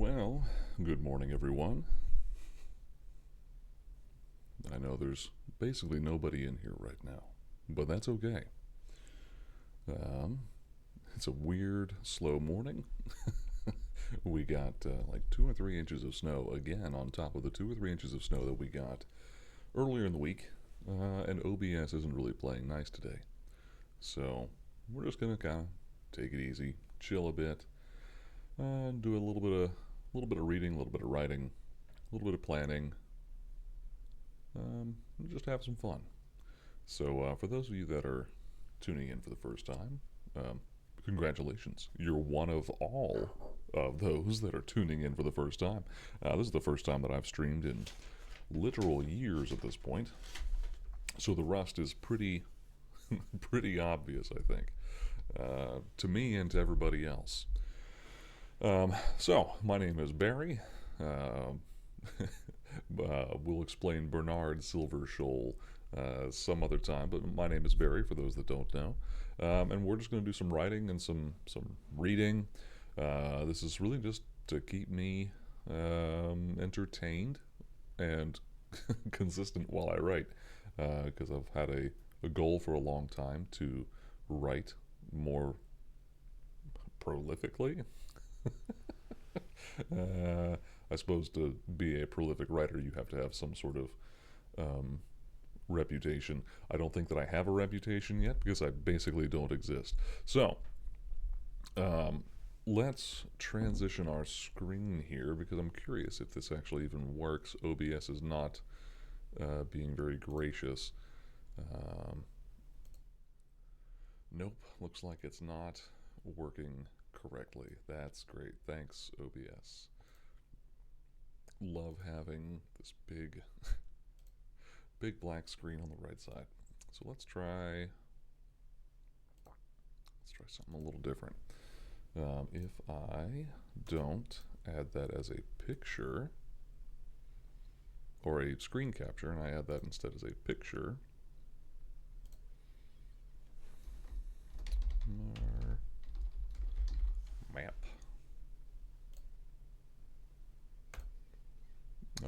Well, good morning, everyone. I know there's basically nobody in here right now, but that's okay. Um, it's a weird, slow morning. We got like 2 or 3 inches of snow again on top of the 2 or 3 inches of snow that we got earlier in the week, and OBS isn't really playing nice today. So we're just gonna kind of take it easy, chill a bit, do a little bit of reading, a little bit of writing, a little bit of planning, just have some fun. So, for those of you that are tuning in for the first time, um, congratulations. You're one of all of those that are tuning in for the first time. This is the first time that I've streamed in literal years at this point. So the rust is pretty, pretty obvious, I think, to me and to everybody else. So, my name is Barry. Uh, we'll explain Bernard Silver Shoal some other time, but my name is Barry for those that don't know. And we're just going to do some writing and some reading. This is really just to keep me entertained and consistent while I write, because I've had a goal for a long time to write more prolifically. uh, I suppose to be a prolific writer, you have to have some sort of um, reputation. I don't think that I have a reputation yet because I basically don't exist. So, um, let's transition our screen here because I'm curious if this actually even works. OBS is not being very gracious. Um, nope, looks like it's not working correctly. That's great. Thanks, OBS. Love having this big black screen on the right side. So let's try something a little different. If I don't add that as a picture or a screen capture, and I add that instead as a picture, map.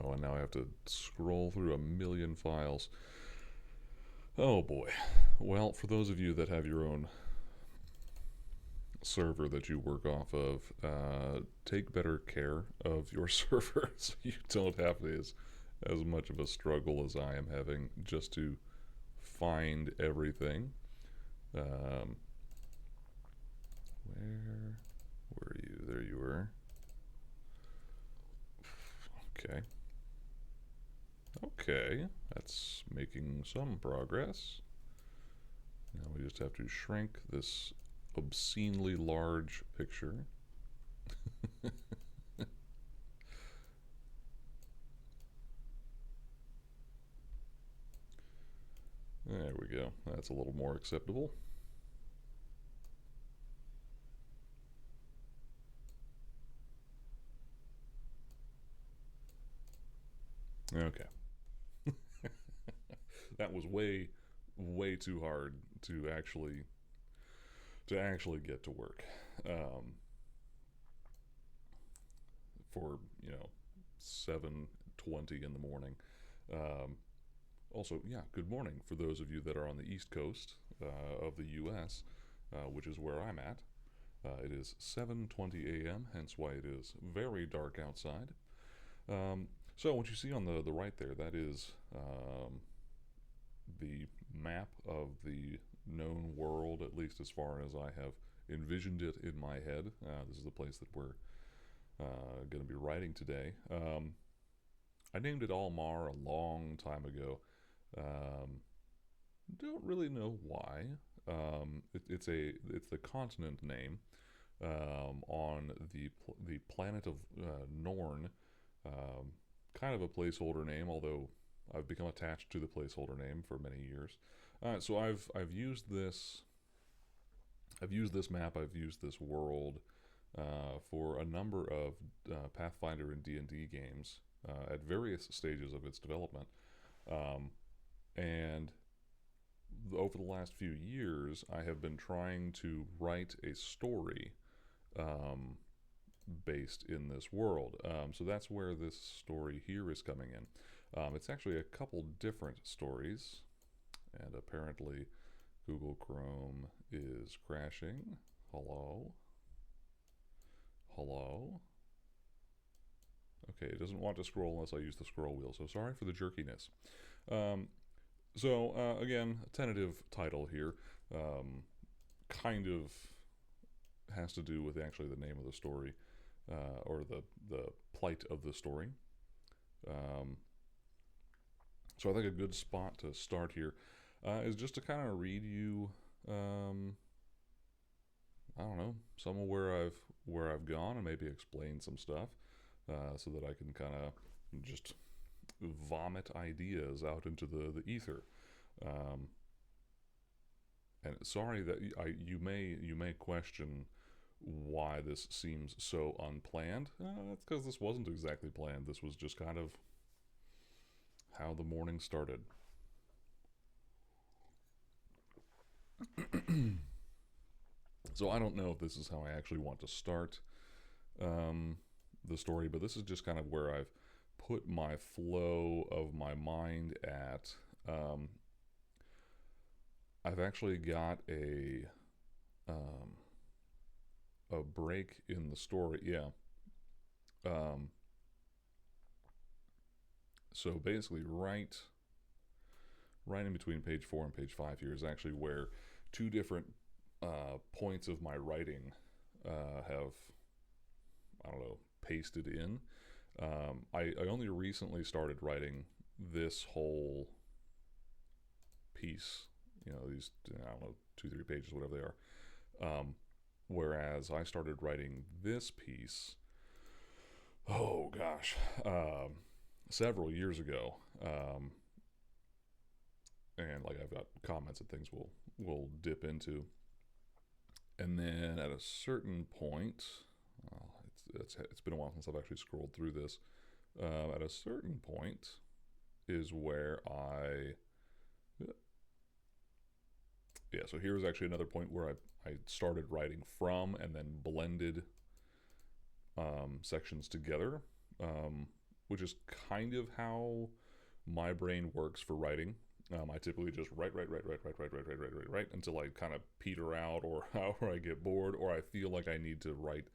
Oh, and now I have to scroll through a million files. Oh boy. Well, for those of you that have your own server that you work off of, take better care of your server so you don't have as much of a struggle as I am having just to find everything. Um, where were you? There you were. Okay. Okay, that's making some progress. Now we just have to shrink this obscenely large picture. There we go. That's a little more acceptable. Okay. That was way too hard to actually get to work. For 7:20 in the morning. Um, Also, yeah, good morning for those of you that are on the East Coast of the U.S., which is where I'm at. It is 7:20 a.m., hence why it is very dark outside. So what you see on the right there, that is the map of the known world, at least as far as I have envisioned it in my head. This is the place that we're going to be writing today. I named it Almar a long time ago. Um, don't really know why. It's the continent name on the planet of Norn. Um, Kind of a placeholder name, although I've become attached to the placeholder name for many years. So I've used this. I've used this map. I've used this world for a number of Pathfinder and D&D games at various stages of its development. Um, and over the last few years, I have been trying to write a story um, based in this world. So that's where this story here is coming in. It's actually a couple different stories, and apparently Google Chrome is crashing. Hello? Hello? Okay, it doesn't want to scroll unless I use the scroll wheel, so sorry for the jerkiness. Again, a tentative title here. Kind of has to do with actually the name of the story, or the plight of the story. So I think a good spot to start here is just to kind of read you, I don't know, some of where I've gone, and maybe explain some stuff, so that I can kind of just vomit ideas out into the ether. And sorry that you may question why this seems so unplanned. That's because this wasn't exactly planned. This was just kind of how the morning started. So I don't know if this is how I actually want to start the story, but this is just kind of where I've put my flow of my mind at. I've actually got a break in the story. Yeah. So basically, right in between page 4 and page 5 here is actually where two different points of my writing have, I don't know, pasted in. I only recently started writing this whole piece, these, I don't know, 2-3 pages, whatever they are. Whereas I started writing this piece, oh gosh, several years ago. And like I've got comments and things we'll dip into. And then at a certain point, it's been a while since I've actually scrolled through this. At a certain point is where so here's actually another point where I started writing from and then blended sections together, which is kind of how my brain works for writing. I typically just write until I kind of peter out, or I get bored, or I feel like I need to write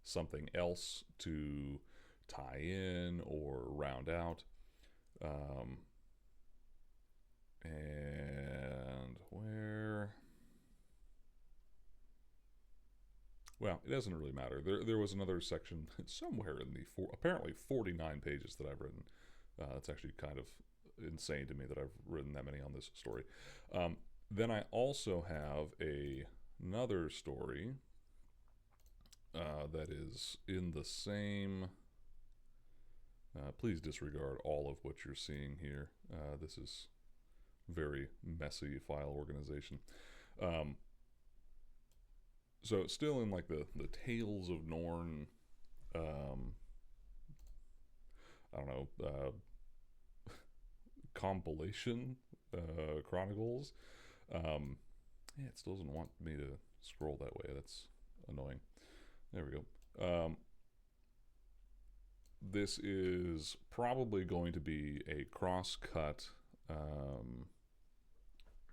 something else to tie in or round out. And where? Well, it doesn't really matter. There was another section somewhere in the apparently 49 pages that I've written. That's actually kind of insane to me that I've written that many on this story. Then I also have another story that is in the same. Please disregard all of what you're seeing here. This is very messy file organization. So it's still in like the Tales of Norn, I don't know, compilation chronicles. It still doesn't want me to scroll that way. That's annoying. There we go. This is probably going to be a cross-cut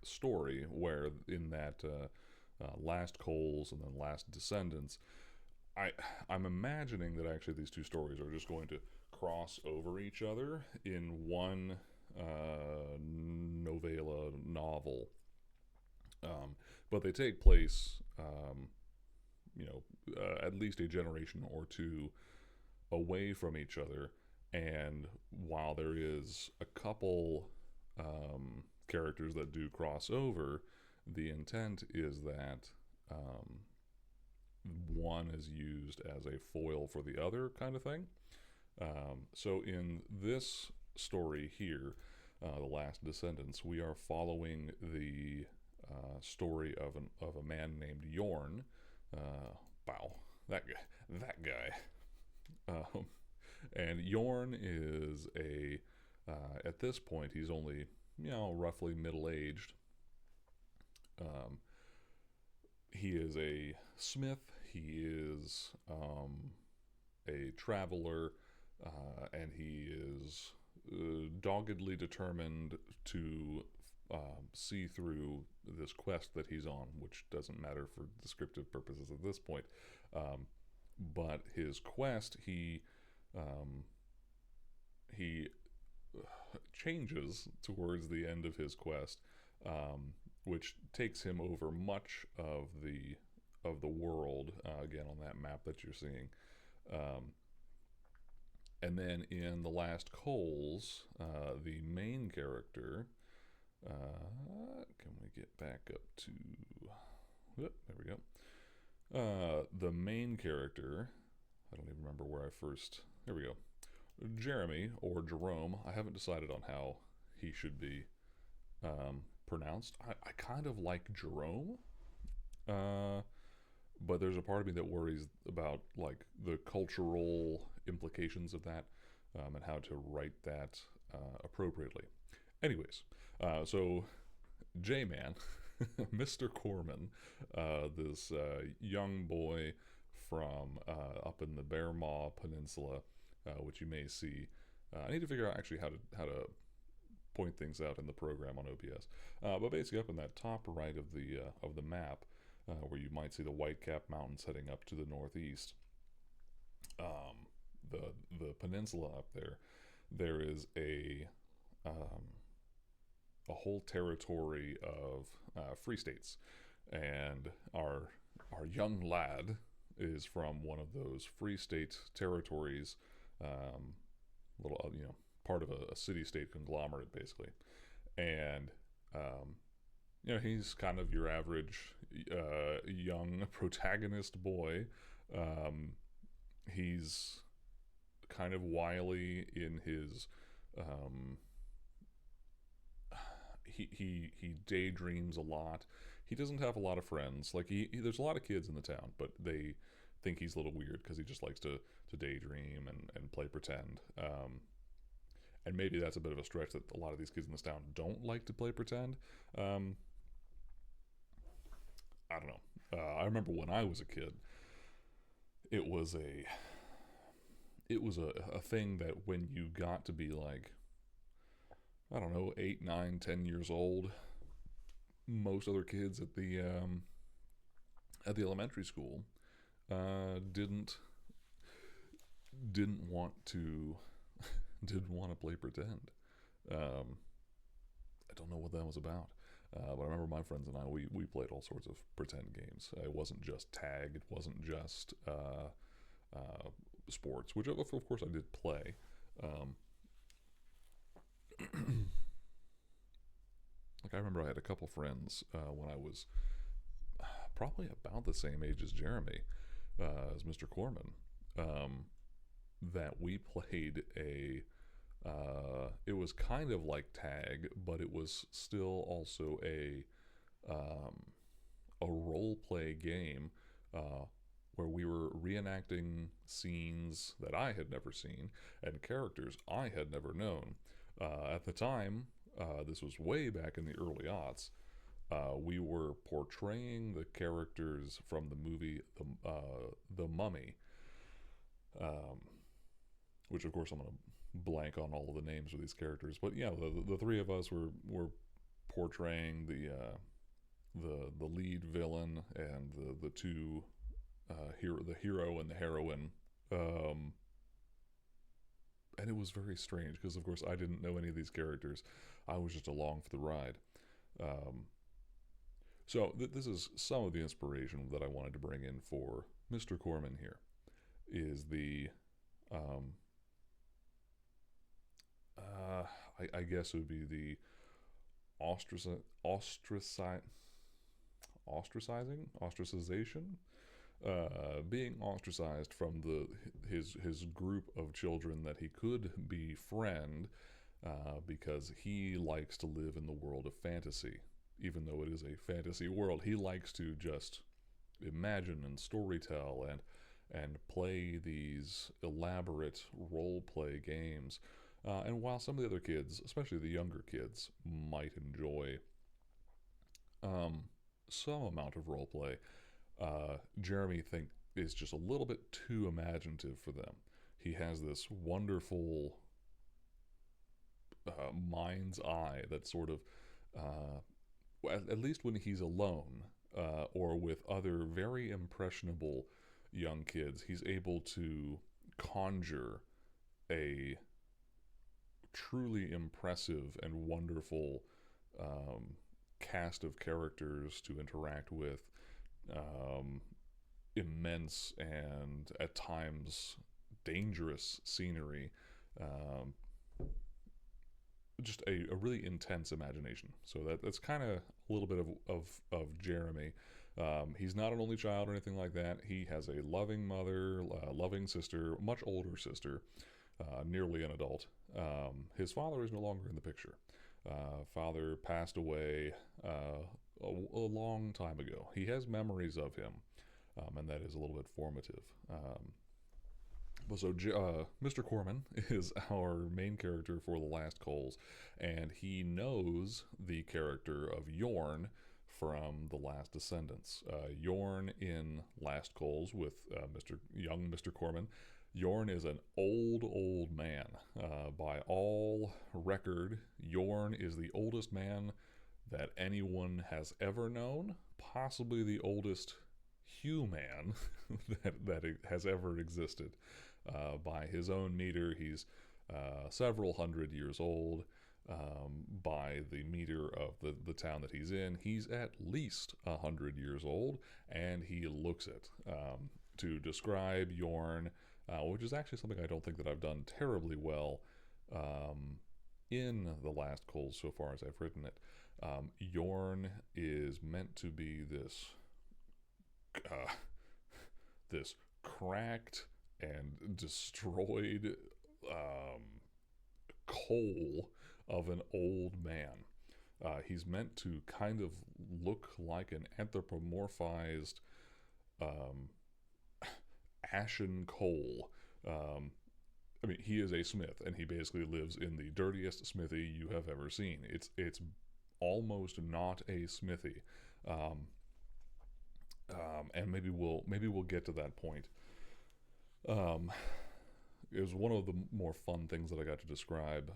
story where in that Last Coals and then Last Descendants, I'm imagining that actually these two stories are just going to cross over each other in one novella novel. But they take place, at least a generation or two away from each other. And while there is a couple characters that do cross over, the intent is that one is used as a foil for the other, kind of thing. So in this story here, The Last Descendants, we are following the story of a man named Yorn. Wow, that guy. And Yorn is at this point, he's only, roughly middle-aged. He is a smith. He is a traveler, and he is doggedly determined to see through this quest that he's on, which doesn't matter for descriptive purposes at this point. But his quest, he changes towards the end of his quest, which takes him over much of the world, again on that map that you're seeing. And then in the last coals, the main character. Can we get back up to? There we go. The main character. I don't even remember where I first. There we go. Jeremy or Jerome. I haven't decided on how he should be pronounced. I kind of like Jerome, but there's a part of me that worries about like the cultural implications of that, and how to write that appropriately. Anyways, so J-Man, Mr. Corman, this young boy from up in the Bear Maw Peninsula, which you may see. I need to figure out actually how to point things out in the program on OBS. But basically, up in that top right of the map, where you might see the Whitecap Mountains heading up to the northeast, the peninsula up there, there is a whole territory of free states, and our young lad is from one of those free state territories, little part of a city-state conglomerate basically, and he's kind of your average young protagonist boy. He's kind of wily in his he daydreams a lot. He doesn't have a lot of friends. Like there's a lot of kids in the town, but they think he's a little weird because he just likes to daydream and play pretend. And maybe that's a bit of a stretch that a lot of these kids in this town don't like to play pretend. I don't know. I remember when I was a kid, it was a thing that when you got to be like, I don't know, 8, 9, 10 years old, most other kids at the elementary school didn't want to play pretend. I don't know what that was about. But I remember my friends and I, we played all sorts of pretend games. It wasn't just tag. It wasn't just sports, which of course I did play. Like I remember I had a couple friends when I was probably about the same age as Jeremy, as Mr. Corman, that we played it was kind of like tag, but it was still also a role play game where we were reenacting scenes that I had never seen and characters I had never known. At the time, this was way back in the early aughts, we were portraying the characters from the movie The Mummy, which of course I'm going to blank on all of the names of these characters, but yeah, the three of us were portraying the lead villain and the two the hero and the heroine, and it was very strange because of course I didn't know any of these characters. I was just along for the ride. So this is some of the inspiration that I wanted to bring in for Mr. Corman here, is the I guess it would be the ostracization, being ostracized from his group of children that he could befriend, because he likes to live in the world of fantasy. Even though it is a fantasy world, he likes to just imagine and storytell and play these elaborate role play games. And while some of the other kids, especially the younger kids, might enjoy some amount of role play, Jeremy is just a little bit too imaginative for them. He has this wonderful mind's eye that sort of, at least when he's alone or with other very impressionable young kids, he's able to conjure a truly impressive and wonderful cast of characters to interact with, um, immense and at times dangerous scenery, um, just a really intense imagination. So that's kind of a little bit of Jeremy. He's not an only child or anything like that. He has a loving mother, a loving sister, much older sister, nearly an adult. His father is no longer in the picture. Father passed away a long time ago. He has memories of him, and that is a little bit formative. Mr. Corman is our main character for The Last Coals, and he knows the character of Yorn from The Last Descendants. Yorn in Last Coals with Mr. Corman. Yorn is an old man. By all record, Yorn is the oldest man that anyone has ever known, possibly the oldest human that has ever existed. By his own meter, he's several hundred years old. By the meter of the town that he's in, he's at least 100 years old, and he looks it. To describe Yorn, which is actually something I don't think that I've done terribly well in The Last Coals so far as I've written it. Yorn is meant to be this cracked and destroyed coal of an old man. He's meant to kind of look like an anthropomorphized ashen coal. I mean, he is a smith, and he basically lives in the dirtiest smithy you have ever seen. It's almost not a smithy, and maybe we'll get to that point. It was one of the more fun things that I got to describe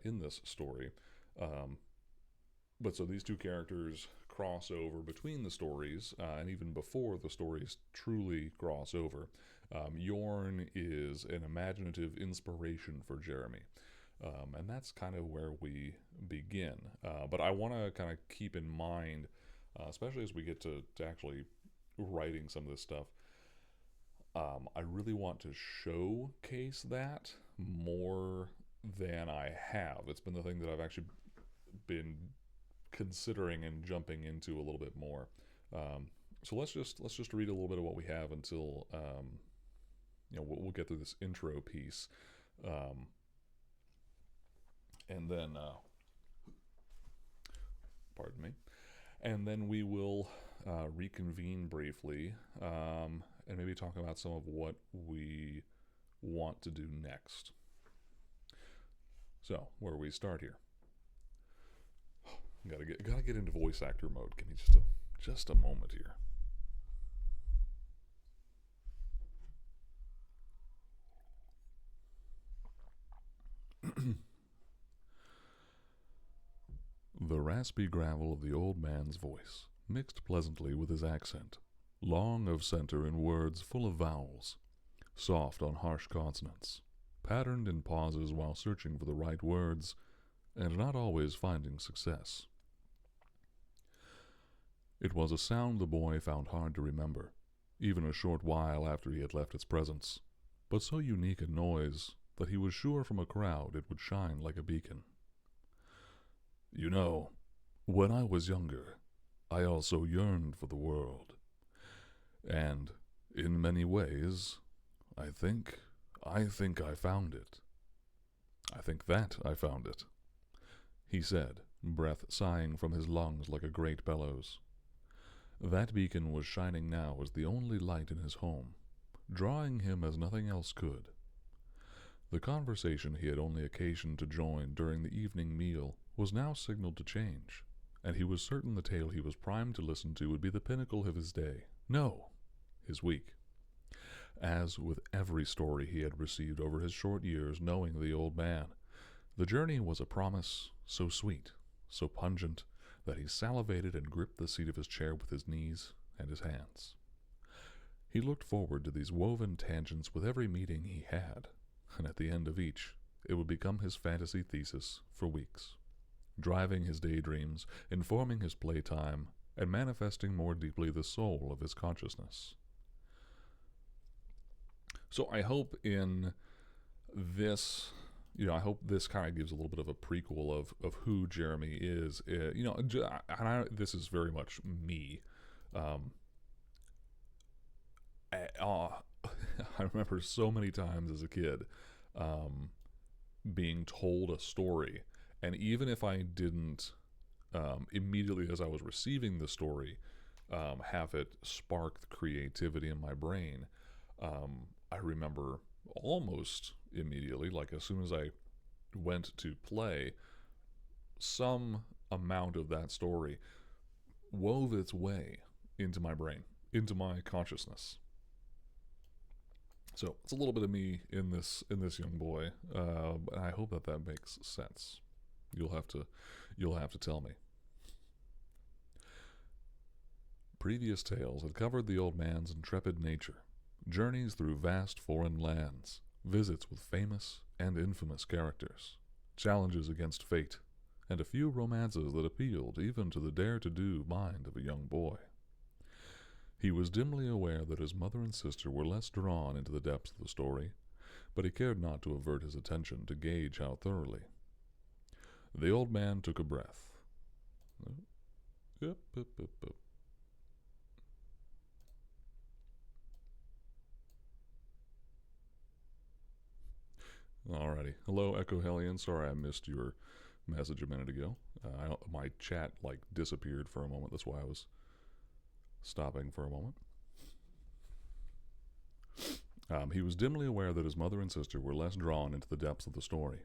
in this story. But so these two characters cross over between the stories, and even before the stories truly cross over. Yorn is an imaginative inspiration for Jeremy. And that's kind of where we begin. But I want to kind of keep in mind, especially as we get to actually writing some of this stuff, I really want to showcase that more than I have. It's been the thing that I've actually been considering and jumping into a little bit more. So let's just read a little bit of what we have until we'll get through this intro piece, and then pardon me, and then we will reconvene briefly. And maybe talk about some of what we want to do next. So, where do we start here? Gotta get into voice actor mode. Give me just a moment here. The raspy gravel of the old man's voice mixed pleasantly with his accent, long of center in words full of vowels, soft on harsh consonants, patterned in pauses while searching for the right words, and not always finding success. It was a sound the boy found hard to remember, even a short while after he had left its presence, but so unique a noise that he was sure from a crowd it would shine like a beacon. You know, when I was younger, I also yearned for the world. And, in many ways, I think I found it. I think that I found it, he said, breath sighing from his lungs like a great bellows. That beacon was shining now as the only light in his home, drawing him as nothing else could. The conversation he had only occasion to join during the evening meal was now signaled to change, and he was certain the tale he was primed to listen to would be the pinnacle of his day. No, his week. As with every story he had received over his short years knowing the old man, the journey was a promise so sweet, so pungent, that he salivated and gripped the seat of his chair with his knees and his hands. He looked forward to these woven tangents with every meeting he had, and at the end of each, it would become his fantasy thesis for weeks, driving his daydreams, informing his playtime, and manifesting more deeply the soul of his consciousness. So I hope in this, I hope this kind of gives a little bit of a prequel of who Jeremy is. This is very much me. I remember so many times as a kid being told a story, and even if I didn't immediately as I was receiving the story have it spark the creativity in my brain, I remember almost immediately, like as soon as I went to play, some amount of that story wove its way into my brain, into my consciousness. So it's a little bit of me in this young boy, and I hope that makes sense. You'll have to tell me. Previous tales had covered the old man's intrepid nature, journeys through vast foreign lands, visits with famous and infamous characters, challenges against fate, and a few romances that appealed even to the dare-to-do mind of a young boy. He was dimly aware that his mother and sister were less drawn into the depths of the story, but he cared not to avert his attention to gauge how thoroughly. The old man took a breath. Alrighty. Hello, Echo Hellion. Sorry I missed your message a minute ago. My chat disappeared for a moment. That's why I was stopping for a moment. He was dimly aware that his mother and sister were less drawn into the depths of the story,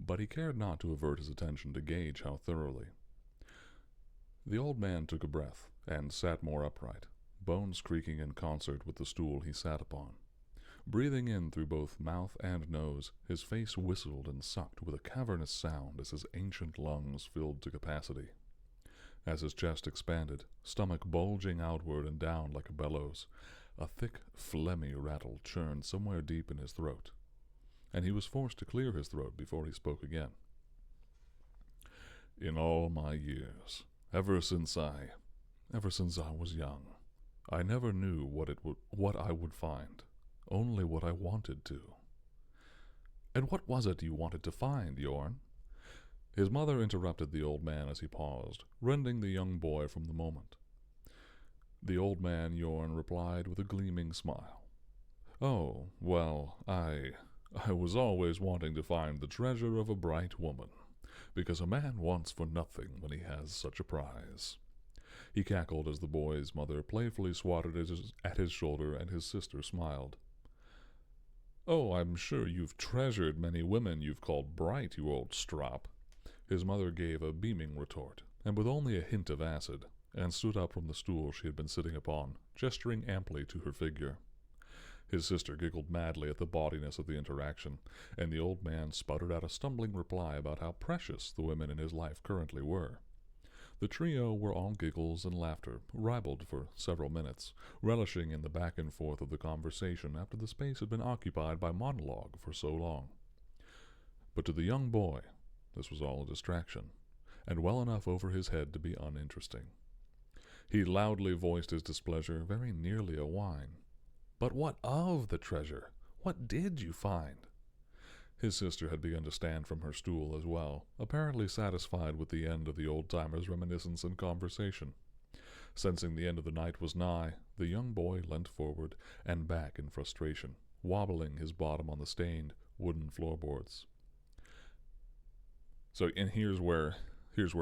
but he cared not to avert his attention to gauge how thoroughly. The old man took a breath and sat more upright, bones creaking in concert with the stool he sat upon. Breathing in through both mouth and nose, his face whistled and sucked with a cavernous sound as his ancient lungs filled to capacity. As his chest expanded, stomach bulging outward and down like a bellows, a thick, phlegmy rattle churned somewhere deep in his throat, and he was forced to clear his throat before he spoke again. In all my years, ever since I was young, I never knew what I would find, only what I wanted to. And what was it you wanted to find, Yorn? His mother interrupted the old man as he paused, rending the young boy from the moment. The old man, Yorn, replied with a gleaming smile. Oh, well, I was always wanting to find the treasure of a bright woman, because a man wants for nothing when he has such a prize. He cackled as the boy's mother playfully swatted at his shoulder, and his sister smiled. Oh, I'm sure you've treasured many women you've called bright, you old strop. His mother gave a beaming retort, and with only a hint of acid, and stood up from the stool she had been sitting upon, gesturing amply to her figure. His sister giggled madly at the bawdiness of the interaction, and the old man sputtered out a stumbling reply about how precious the women in his life currently were. The trio were all giggles and laughter, ribald for several minutes, relishing in the back and forth of the conversation after the space had been occupied by monologue for so long. But to the young boy, this was all a distraction, and well enough over his head to be uninteresting. He loudly voiced his displeasure, very nearly a whine. But what of the treasure? What did you find? His sister had begun to stand from her stool as well, apparently satisfied with the end of the old-timer's reminiscence and conversation. Sensing the end of the night was nigh, the young boy leant forward and back in frustration, wobbling his bottom on the stained wooden floorboards. So, and here's where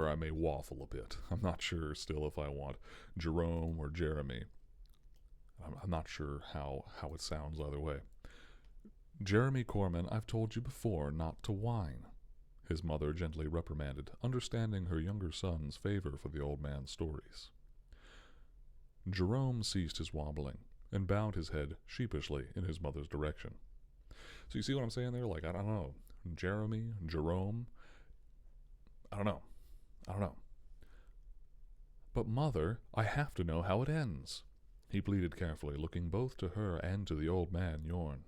I may waffle a bit. I'm not sure still if I want Jerome or Jeremy. I'm not sure how it sounds either way. Jeremy Corman, I've told you before not to whine, his mother gently reprimanded, understanding her younger son's favor for the old man's stories. Jerome ceased his wobbling, and bowed his head sheepishly in his mother's direction. So you see what I'm saying there? Like, I don't know. Jerome, I don't know. I don't know. But mother, I have to know how it ends, he pleaded carefully, looking both to her and to the old man, Yorn.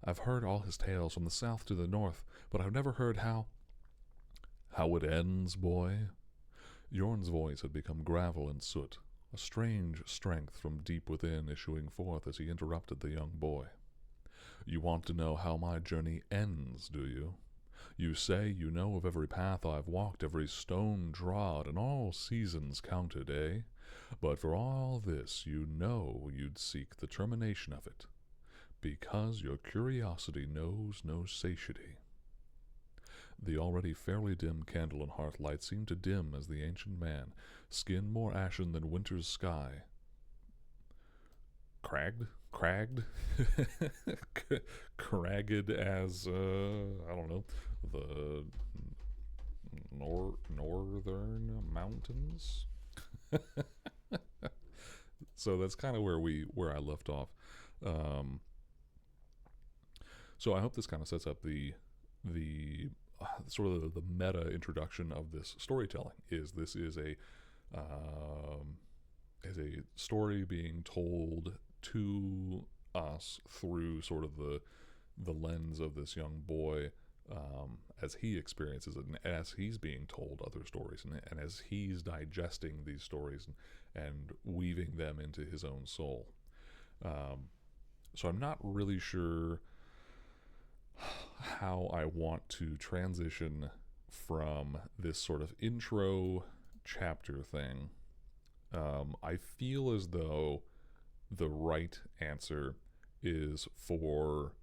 I've heard all his tales from the south to the north, but I've never heard how it ends, boy. Yorn's voice had become gravel and soot, a strange strength from deep within issuing forth as he interrupted the young boy. You want to know how my journey ends, do you? You say you know of every path I've walked, every stone trod, and all seasons counted, eh? But for all this you know you'd seek the termination of it, because your curiosity knows no satiety. The already fairly dim candle and hearth light seemed to dim as the ancient man, skin more ashen than winter's sky, cragged, cragged as, I don't know, the northern mountains. So that's kind of where I left off. So I hope this kind of sets up the sort of the meta introduction of this storytelling. This is a story being told to us through sort of the lens of this young boy, as he experiences it, and as he's being told other stories, and as he's digesting these stories and weaving them into his own soul. So I'm not really sure how I want to transition from this sort of intro chapter thing. I feel as though the right answer is for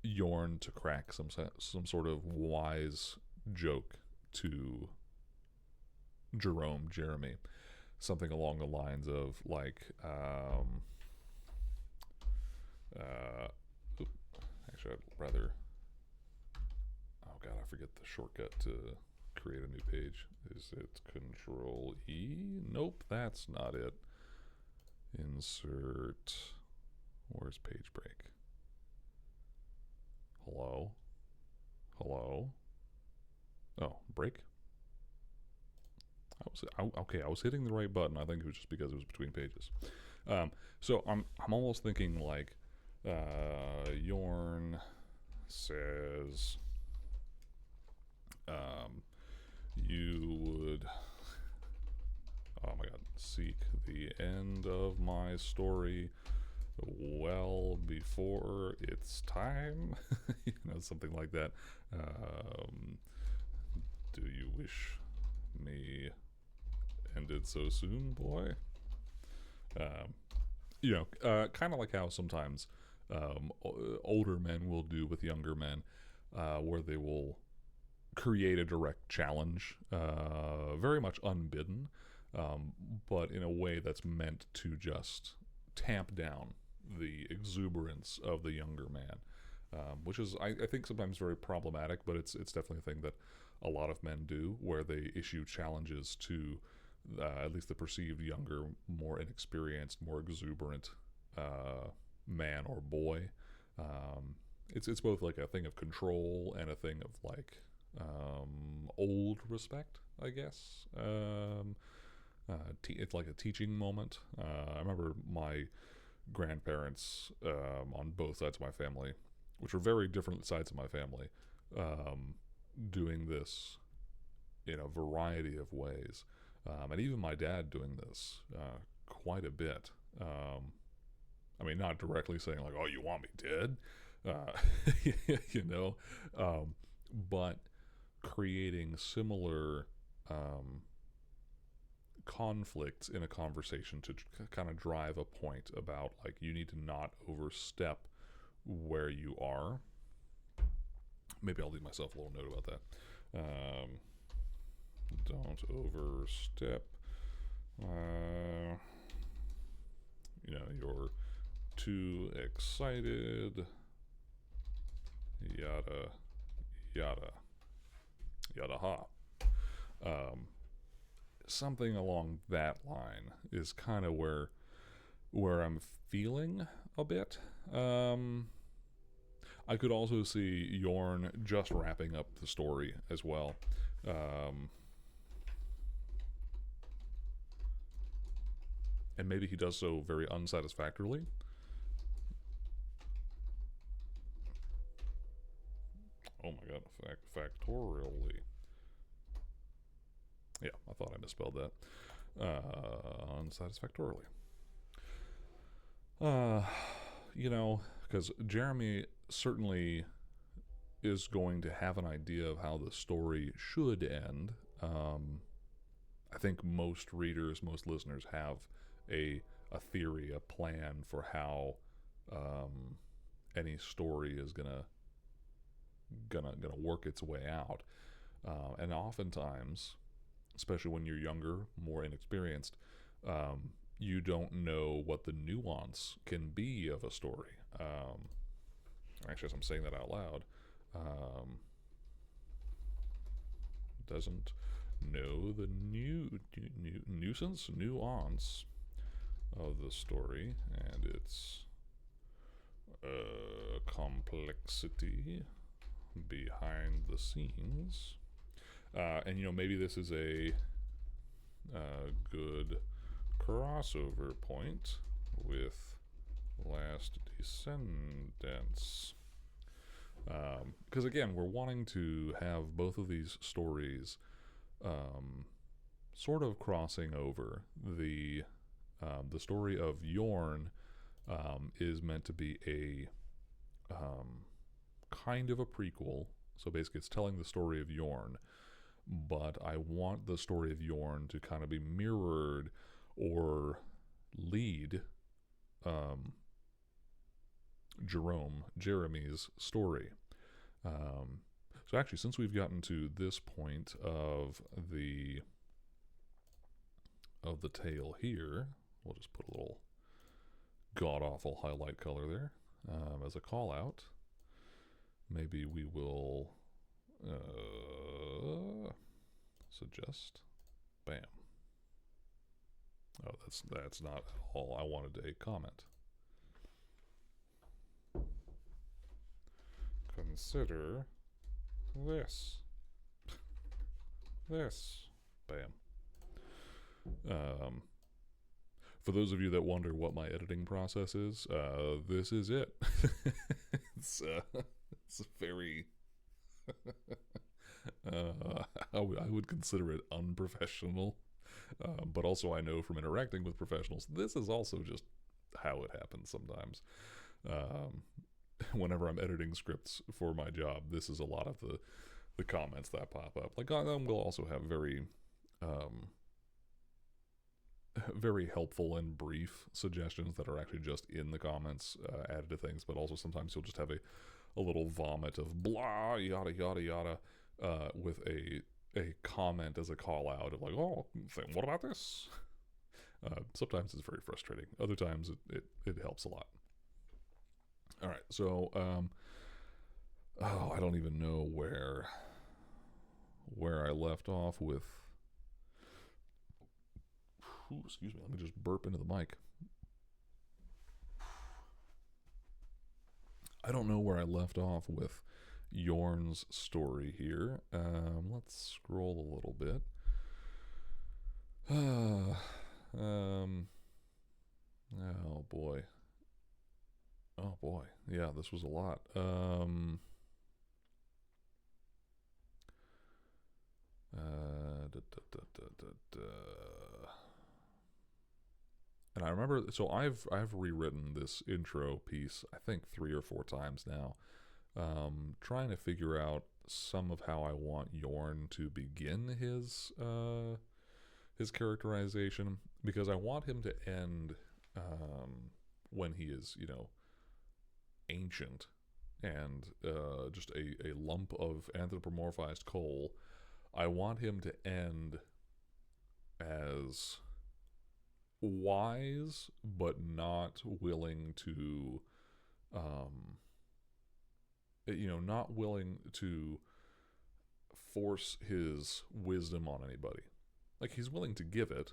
Yorn to crack some sort of wise joke to Jeremy, something along the lines of like, actually I'd rather, oh god, I forget the shortcut to create a new page. Is it Control E? Nope, that's not it. Insert, where's page break? Hello? Oh, break? I was hitting the right button. I think it was just because it was between pages. So I'm almost thinking like, Yorn says, you would, oh my god, seek the end of my story well before it's time. Something like that. Do you wish me ended so soon, boy? Kind of like how sometimes older men will do with younger men, where they will create a direct challenge, very much unbidden, but in a way that's meant to just tamp down the exuberance of the younger man, which is, I think, sometimes very problematic, but it's definitely a thing that a lot of men do, where they issue challenges to at least the perceived younger, more inexperienced, more exuberant man or boy. It's both like a thing of control and a thing of like old respect, I guess. It's like a teaching moment. I remember my grandparents, on both sides of my family, which were very different sides of my family, doing this in a variety of ways, and even my dad doing this quite a bit. I mean, not directly saying like, "Oh, you want me dead," but creating similar conflicts in a conversation to kind of drive a point about like, you need to not overstep where you are. Maybe I'll leave myself a little note about that. Don't overstep. You're too excited. Yada ha. Something along that line is kind of where where I'm feeling a bit. I could also see Yorn just wrapping up the story as well. Um, and maybe he does so very unsatisfactorily. Oh my god, factorially. Yeah, I thought I misspelled that. Unsatisfactorily. Uh, because Jeremy certainly is going to have an idea of how the story should end. I think most readers, most listeners have a theory, a plan for how any story is gonna work its way out. And oftentimes, especially when you're younger, more inexperienced, you don't know what the nuance can be of a story. Actually, as I'm saying that out loud, doesn't know the nuance of the story and its complexity behind the scenes. And maybe this is a good crossover point with Last Descendants. Because again, we're wanting to have both of these stories sort of crossing over. The story of Yorn is meant to be a kind of a prequel. So basically, it's telling the story of Yorn, but I want the story of Yorn to kind of be mirrored or lead Jeremy's story. So actually, since we've gotten to this point of the tale here, we'll just put a little god-awful highlight color there as a call out. Maybe we will suggest. Bam. Oh, that's not all. I wanted a comment. Consider this. Bam. For those of you that wonder what my editing process is, this is it. It's very I would consider it unprofessional, but also I know from interacting with professionals, this is also just how it happens sometimes. Whenever I'm editing scripts for my job, this is a lot of the comments that pop up. Like, we'll also have very very helpful and brief suggestions that are actually just in the comments added to things, but also sometimes you'll just have a little vomit of blah, yada, yada, yada, with a comment as a call out of like, oh, what about this? Sometimes it's very frustrating. Other times it helps a lot. All right, so I don't even know where I left off with. Ooh, excuse me. Let me just burp into the mic. I don't know where I left off with Yorn's story here. Let's scroll a little bit. Oh boy. Yeah, this was a lot. And I remember, so I've rewritten this intro piece, I think 3 or 4 times now, trying to figure out some of how I want Yorn to begin his characterization, because I want him to end when he is, ancient and just a lump of anthropomorphized coal. I want him to end as wise but not willing to not willing to force his wisdom on anybody. Like, he's willing to give it,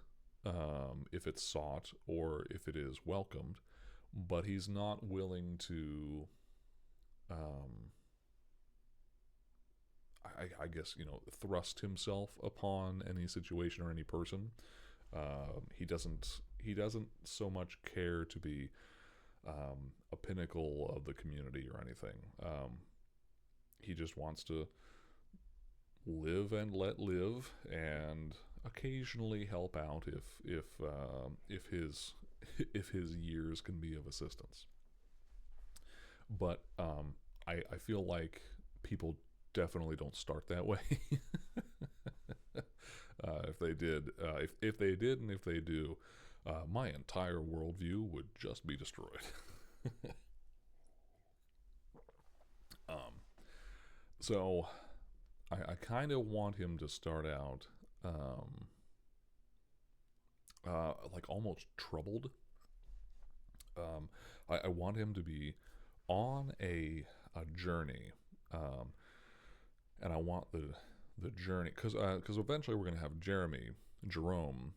if it's sought or if it is welcomed, but he's not willing to, um, I guess, thrust himself upon any situation or any person. He doesn't. He doesn't so much care to be a pinnacle of the community or anything. He just wants to live and let live, and occasionally help out if his if his years can be of assistance. But I feel like people definitely don't start that way. If they did, if they did, and if they do, my entire worldview would just be destroyed. um, so I kind of want him to start out like almost troubled. I want him to be on a journey, and I want the journey because eventually we're gonna have Jerome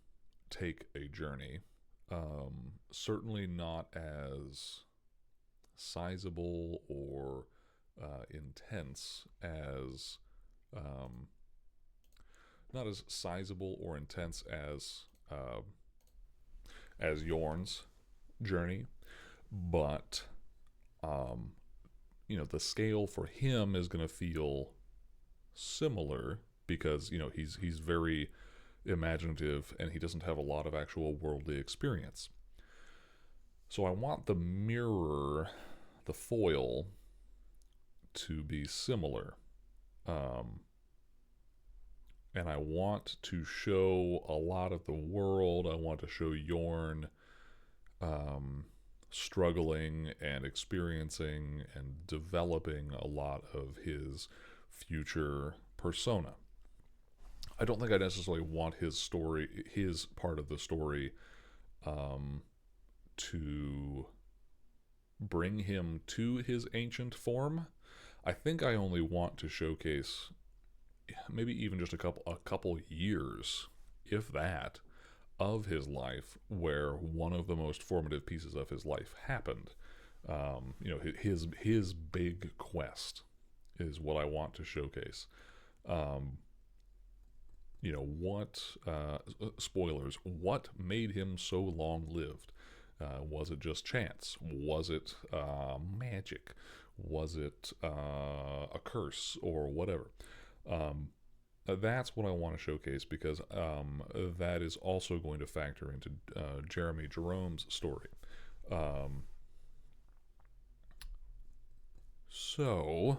take a journey. Certainly not as sizable or intense as not as sizable or intense as Yorn's journey, but the scale for him is going to feel similar because he's very imaginative and he doesn't have a lot of actual worldly experience. So I want the mirror, the foil, to be similar. And I want to show a lot of the world. I want to show Yorn struggling and experiencing and developing a lot of his future persona. I don't think I necessarily want his part of the story, to bring him to his ancient form. I think I only want to showcase maybe even just a couple years, if that, of his life where one of the most formative pieces of his life happened. His big quest is what I want to showcase. What spoilers? What made him so long-lived? Was it just chance? Was it magic? Was it a curse or whatever? That's what I want to showcase because that is also going to factor into Jerome's story. So,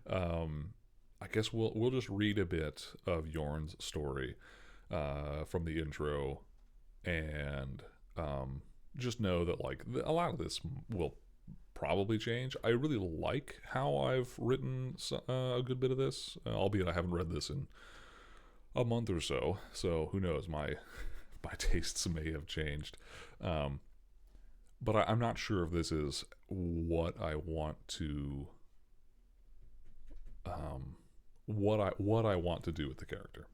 I guess we'll just read a bit of Yorn's story from the intro, and just know that a lot of this will probably change. I really like how I've written a good bit of this, albeit I haven't read this in a month or so. So who knows? My tastes may have changed. But I'm not sure if this is what I want to what I want to do with the character.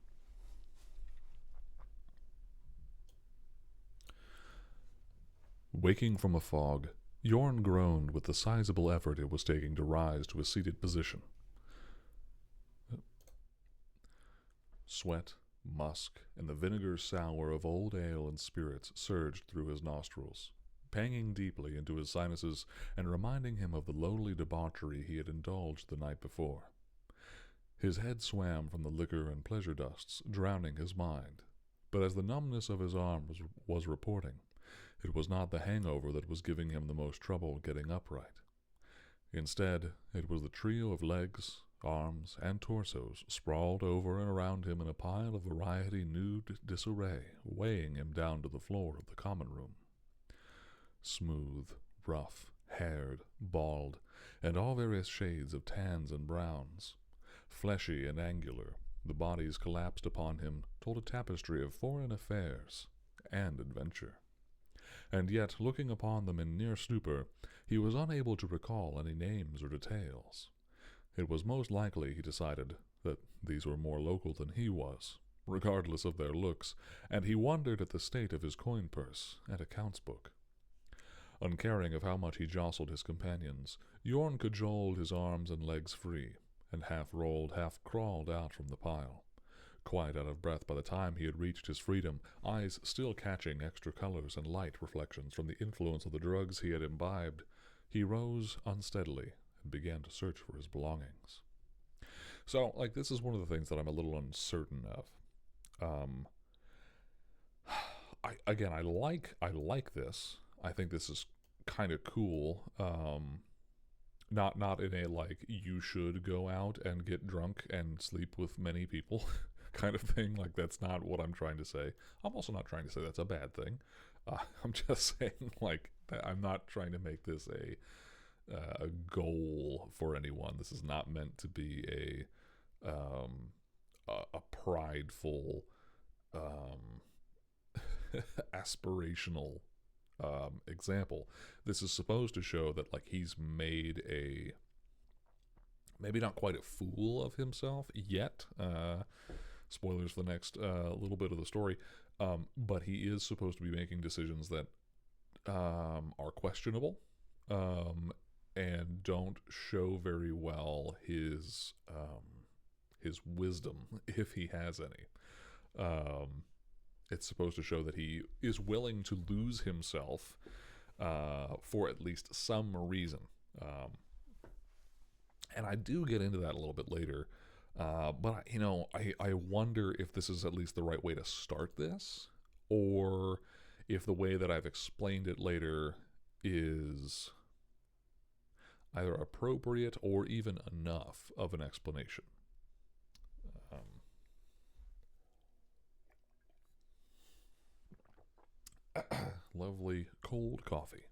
Waking from a fog, Yorn groaned with the sizable effort it was taking to rise to a seated position. Sweat, musk, and the vinegar sour of old ale and spirits surged through his nostrils, panging deeply into his sinuses and reminding him of the lonely debauchery he had indulged the night before. His head swam from the liquor and pleasure dusts, drowning his mind, but as the numbness of his arm was reporting, it was not the hangover that was giving him the most trouble getting upright. Instead, it was the trio of legs, arms, and torsos sprawled over and around him in a pile of variety nude disarray, weighing him down to the floor of the common room. Smooth, rough, haired, bald, and all various shades of tans and browns. Fleshy and angular, the bodies collapsed upon him told a tapestry of foreign affairs and adventure. And yet, looking upon them in near stupor, he was unable to recall any names or details. It was most likely, he decided, that these were more local than he was, regardless of their looks, and he wondered at the state of his coin purse and accounts book. Uncaring of how much he jostled his companions, Yorn cajoled his arms and legs free, and half rolled, half crawled out from the pile. Quite out of breath by the time he had reached his freedom, eyes still catching extra colors and light reflections from the influence of the drugs he had imbibed, he rose unsteadily and began to search for his belongings. So, this is one of the things that I'm a little uncertain of. I like this. I think this is kind of cool. Not in a you should go out and get drunk and sleep with many people kind of thing. That's not what I'm trying to say. I'm also not trying to say that's a bad thing. I'm just saying I'm not trying to make this a goal for anyone. This is not meant to be a prideful, aspirational example. This is supposed to show that he's made maybe not quite a fool of himself yet. Spoilers for the next little bit of the story. But he is supposed to be making decisions that are questionable and don't show very well his wisdom, if he has any. It's supposed to show that he is willing to lose himself for at least some reason. And I do get into that a little bit later. But, I wonder if this is at least the right way to start this, or if the way that I've explained it later is either appropriate or even enough of an explanation. Lovely cold coffee.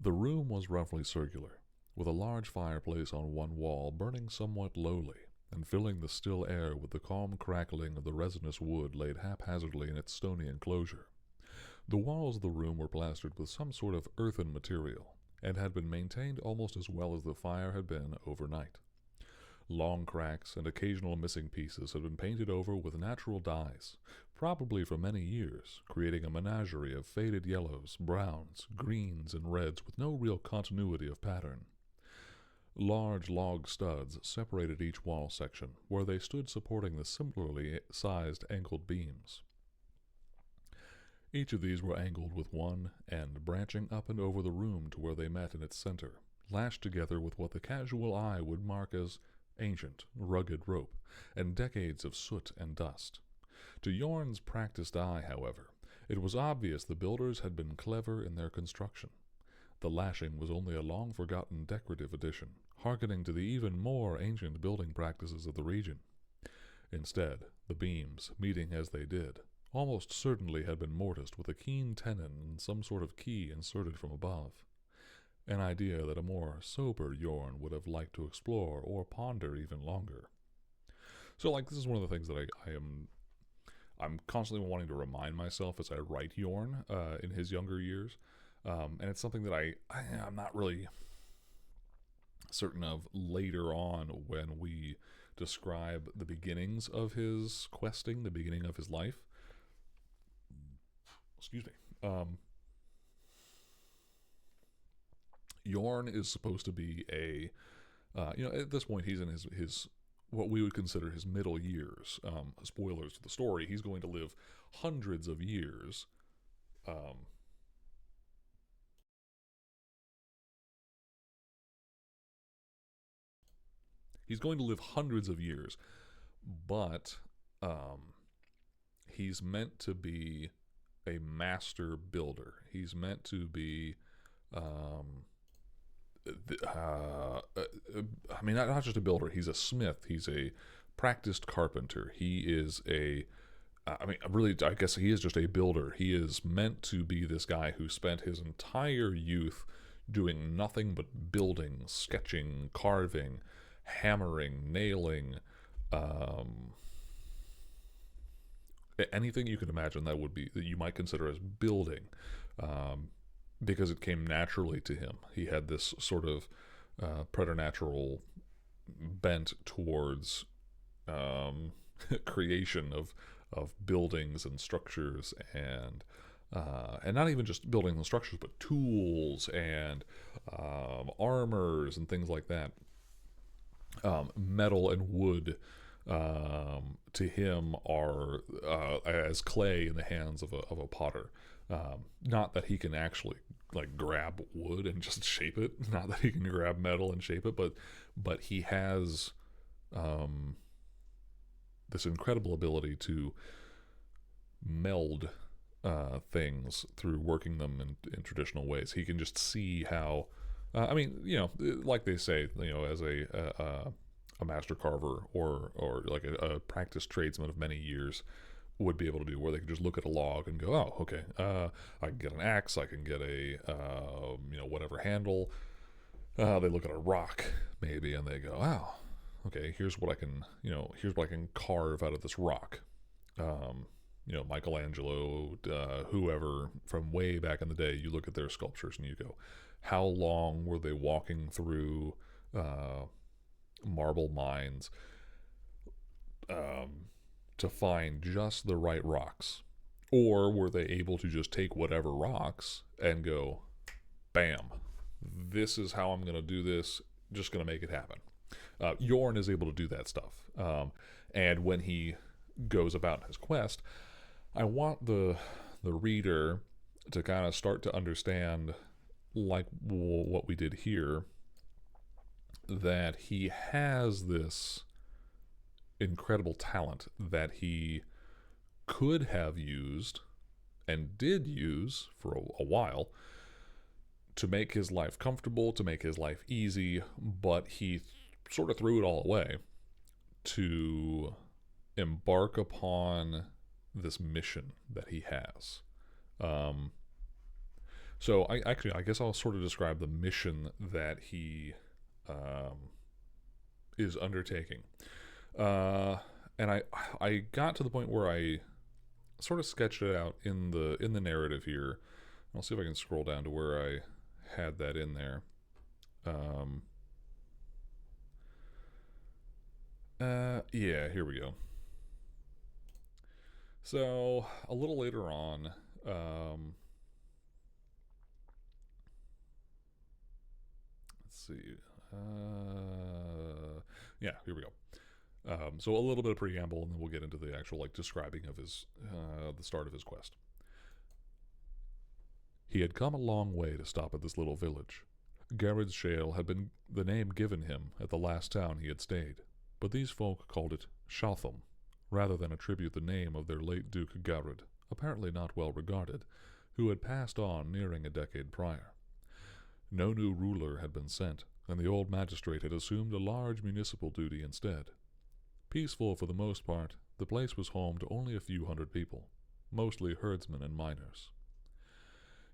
The room was roughly circular, with a large fireplace on one wall burning somewhat lowly, and filling the still air with the calm crackling of the resinous wood laid haphazardly in its stony enclosure. The walls of the room were plastered with some sort of earthen material, and had been maintained almost as well as the fire had been overnight. Long cracks and occasional missing pieces had been painted over with natural dyes, probably for many years, creating a menagerie of faded yellows, browns, greens, and reds with no real continuity of pattern. Large log studs separated each wall section, where they stood supporting the similarly sized angled beams. Each of these were angled with one end branching up and over the room to where they met in its center, lashed together with what the casual eye would mark as ancient, rugged rope, and decades of soot and dust. To Yorn's practiced eye, however, it was obvious the builders had been clever in their construction. The lashing was only a long-forgotten decorative addition, hearkening to the even more ancient building practices of the region. Instead, the beams, meeting as they did, almost certainly had been mortised with a keen tenon and some sort of key inserted from above. An idea that a more sober Yorn would have liked to explore or ponder even longer. So, this is one of the things that I'm constantly wanting to remind myself as I write Yorn in his younger years. And it's something that I'm not really certain of later on when we describe the beginnings of his questing, the beginning of his life. Excuse me. Yorn is supposed to be at this point he's in his what we would consider his middle years. Spoilers to the story, he's going to live hundreds of years. He's going to live hundreds of years, but he's meant to be a master builder. He's meant to be not just a builder. He's a smith. He's a practiced carpenter. He is I guess he is just a builder. He is meant to be this guy who spent his entire youth doing nothing but building, sketching, carving, hammering, nailing, anything you can imagine that you might consider as building, because it came naturally to him. He had this sort of preternatural bent towards creation of buildings and structures, and not even just buildings and structures, but tools and armors and things like that. Metal and wood, to him, are as clay in the hands of a potter. Not that he can actually like grab wood and just shape it. Not that he can grab metal and shape it, but he has this incredible ability to meld things through working them in traditional ways. He can just see how. I mean, like they say, as a master carver or like a practiced tradesman of many years would be able to do, where they can just look at a log and go, oh, okay, I can get an axe, I can get a whatever handle. They look at a rock maybe and they go, oh, okay, here's what I can carve out of this rock. Michelangelo, whoever from way back in the day, you look at their sculptures and you go, how long were they walking through marble mines to find just the right rocks? Or were they able to just take whatever rocks and go, bam, this is how I'm going to do this, just going to make it happen. Yorn is able to do that stuff. And when he goes about his quest, I want the reader to kind of start to understand, like what we did here, that he has this incredible talent that he could have used and did use for a while to make his life comfortable, to make his life easy, but he sort of threw it all away to embark upon this mission that he has. So I guess I'll sort of describe the mission that he is undertaking. And I got to the point where I sort of sketched it out in the narrative here. I'll see if I can scroll down to where I had that in there. Yeah, here we go. So a little later on, let's see. Yeah, here we go. So a little bit of preamble, and then we'll get into the actual describing of his the start of his quest. He had come a long way to stop at this little village. Garrett's Shale had been the name given him at the last town he had stayed, but these folk called it Shatham, rather than attribute the name of their late Duke Garrett, apparently not well regarded, who had passed on nearing a decade prior. No new ruler had been sent, and the old magistrate had assumed a large municipal duty instead. Peaceful for the most part, the place was home to only a few hundred people, mostly herdsmen and miners.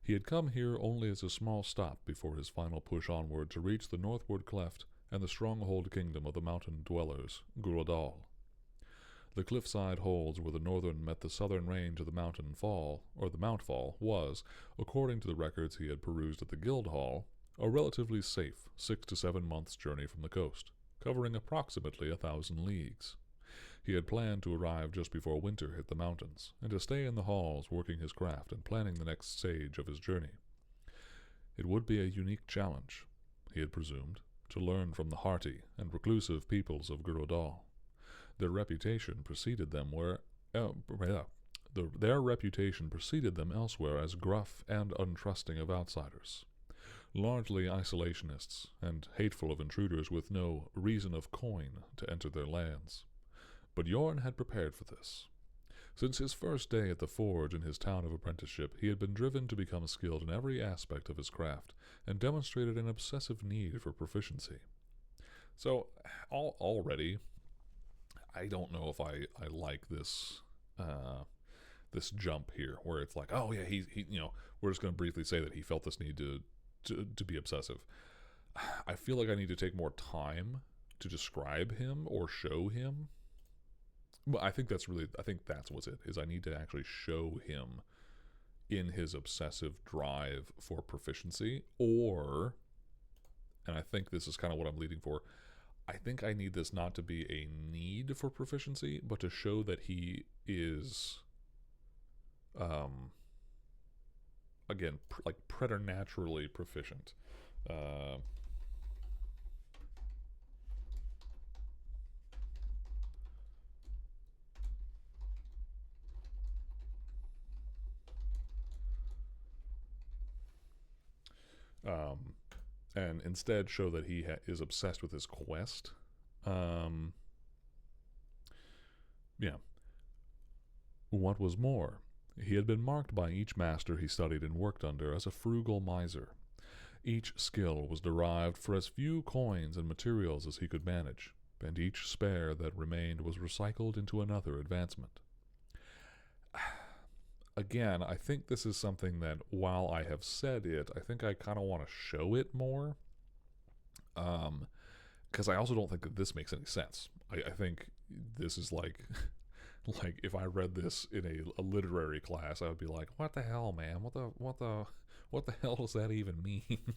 He had come here only as a small stop before his final push onward to reach the northward cleft and the stronghold kingdom of the mountain dwellers, Gurodal. The cliffside holds where the northern met the southern range of the mountain fall, or the Mount Fall, was, according to the records he had perused at the Guildhall, a relatively safe 6 to 7 months' journey from the coast, covering approximately 1,000 leagues. He had planned to arrive just before winter hit the mountains, and to stay in the halls working his craft and planning the next stage of his journey. It would be a unique challenge, he had presumed, to learn from the hardy and reclusive peoples of Gurodal. Their reputation preceded them their reputation preceded them elsewhere as gruff and untrusting of outsiders, largely isolationists and hateful of intruders with no reason of coin to enter their lands. But Yorn had prepared for this. Since his first day at the forge in his town of apprenticeship, he had been driven to become skilled in every aspect of his craft, and demonstrated an obsessive need for proficiency. So, already, I don't know if I like this this jump here, where it's like, oh yeah, he we're just going to briefly say that he felt this need to be obsessive. I feel like I need to take more time to describe him or show him. But I think that's what's it, is I need to actually show him in his obsessive drive for proficiency, or, and I think this is kind of what I'm leading for, I think I need this not to be a need for proficiency, but to show that he is, um, again, like preternaturally proficient. Uh, um, and instead show that he is obsessed with his quest. Um, yeah. What was more, he had been marked by each master he studied and worked under as a frugal miser. Each skill was derived for as few coins and materials as he could manage, and each spare that remained was recycled into another advancement. Again, I think this is something that, while I have said it, I think I kind of want to show it more. Because I also don't think that this makes any sense. I think this is like, like if I read this in a literary class, I would be like, "What the hell, man? What the hell does that even mean?"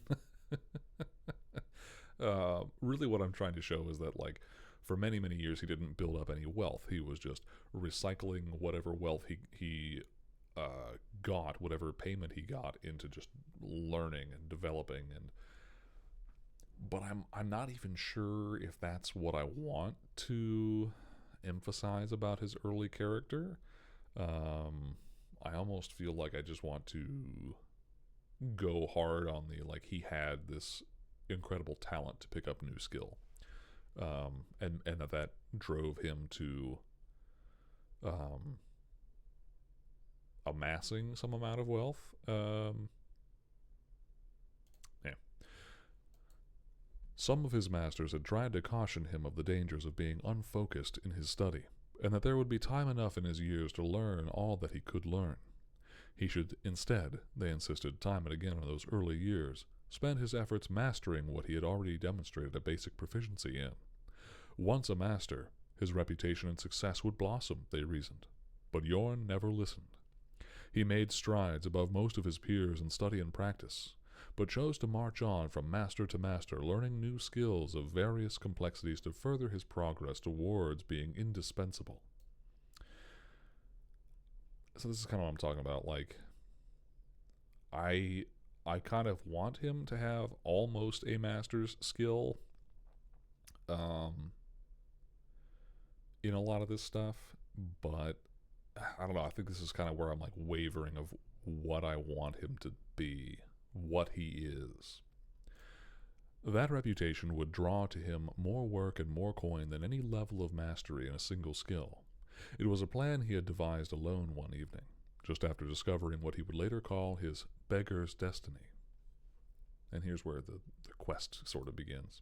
Really, what I'm trying to show is that, like, for many years he didn't build up any wealth. He was just recycling whatever wealth he got, whatever payment he got, into just learning and developing. And but I'm not even sure if that's what I want to emphasize about his early character. I almost feel like I just want to go hard on the, like, he had this incredible talent to pick up new skill, and that drove him to amassing some amount of wealth. Yeah. Some of his masters had tried to caution him of the dangers of being unfocused in his study, and that there would be time enough in his years to learn all that he could learn. He should instead, they insisted time and again in those early years, spend his efforts mastering what he had already demonstrated a basic proficiency in. Once a master, his reputation and success would blossom, they reasoned. But Yorn never listened. He made strides above most of his peers in study and practice, but chose to march on from master to master, learning new skills of various complexities to further his progress towards being indispensable. So this is kind of what I'm talking about. Like, I kind of want him to have almost a master's skill in a lot of this stuff, but I don't know. I think this is kind of where I'm like wavering of what I want him to be, what he is. That reputation would draw to him more work and more coin than any level of mastery in a single skill. It was a plan he had devised alone one evening, just after discovering what he would later call his beggar's destiny. And here's where the quest sort of begins.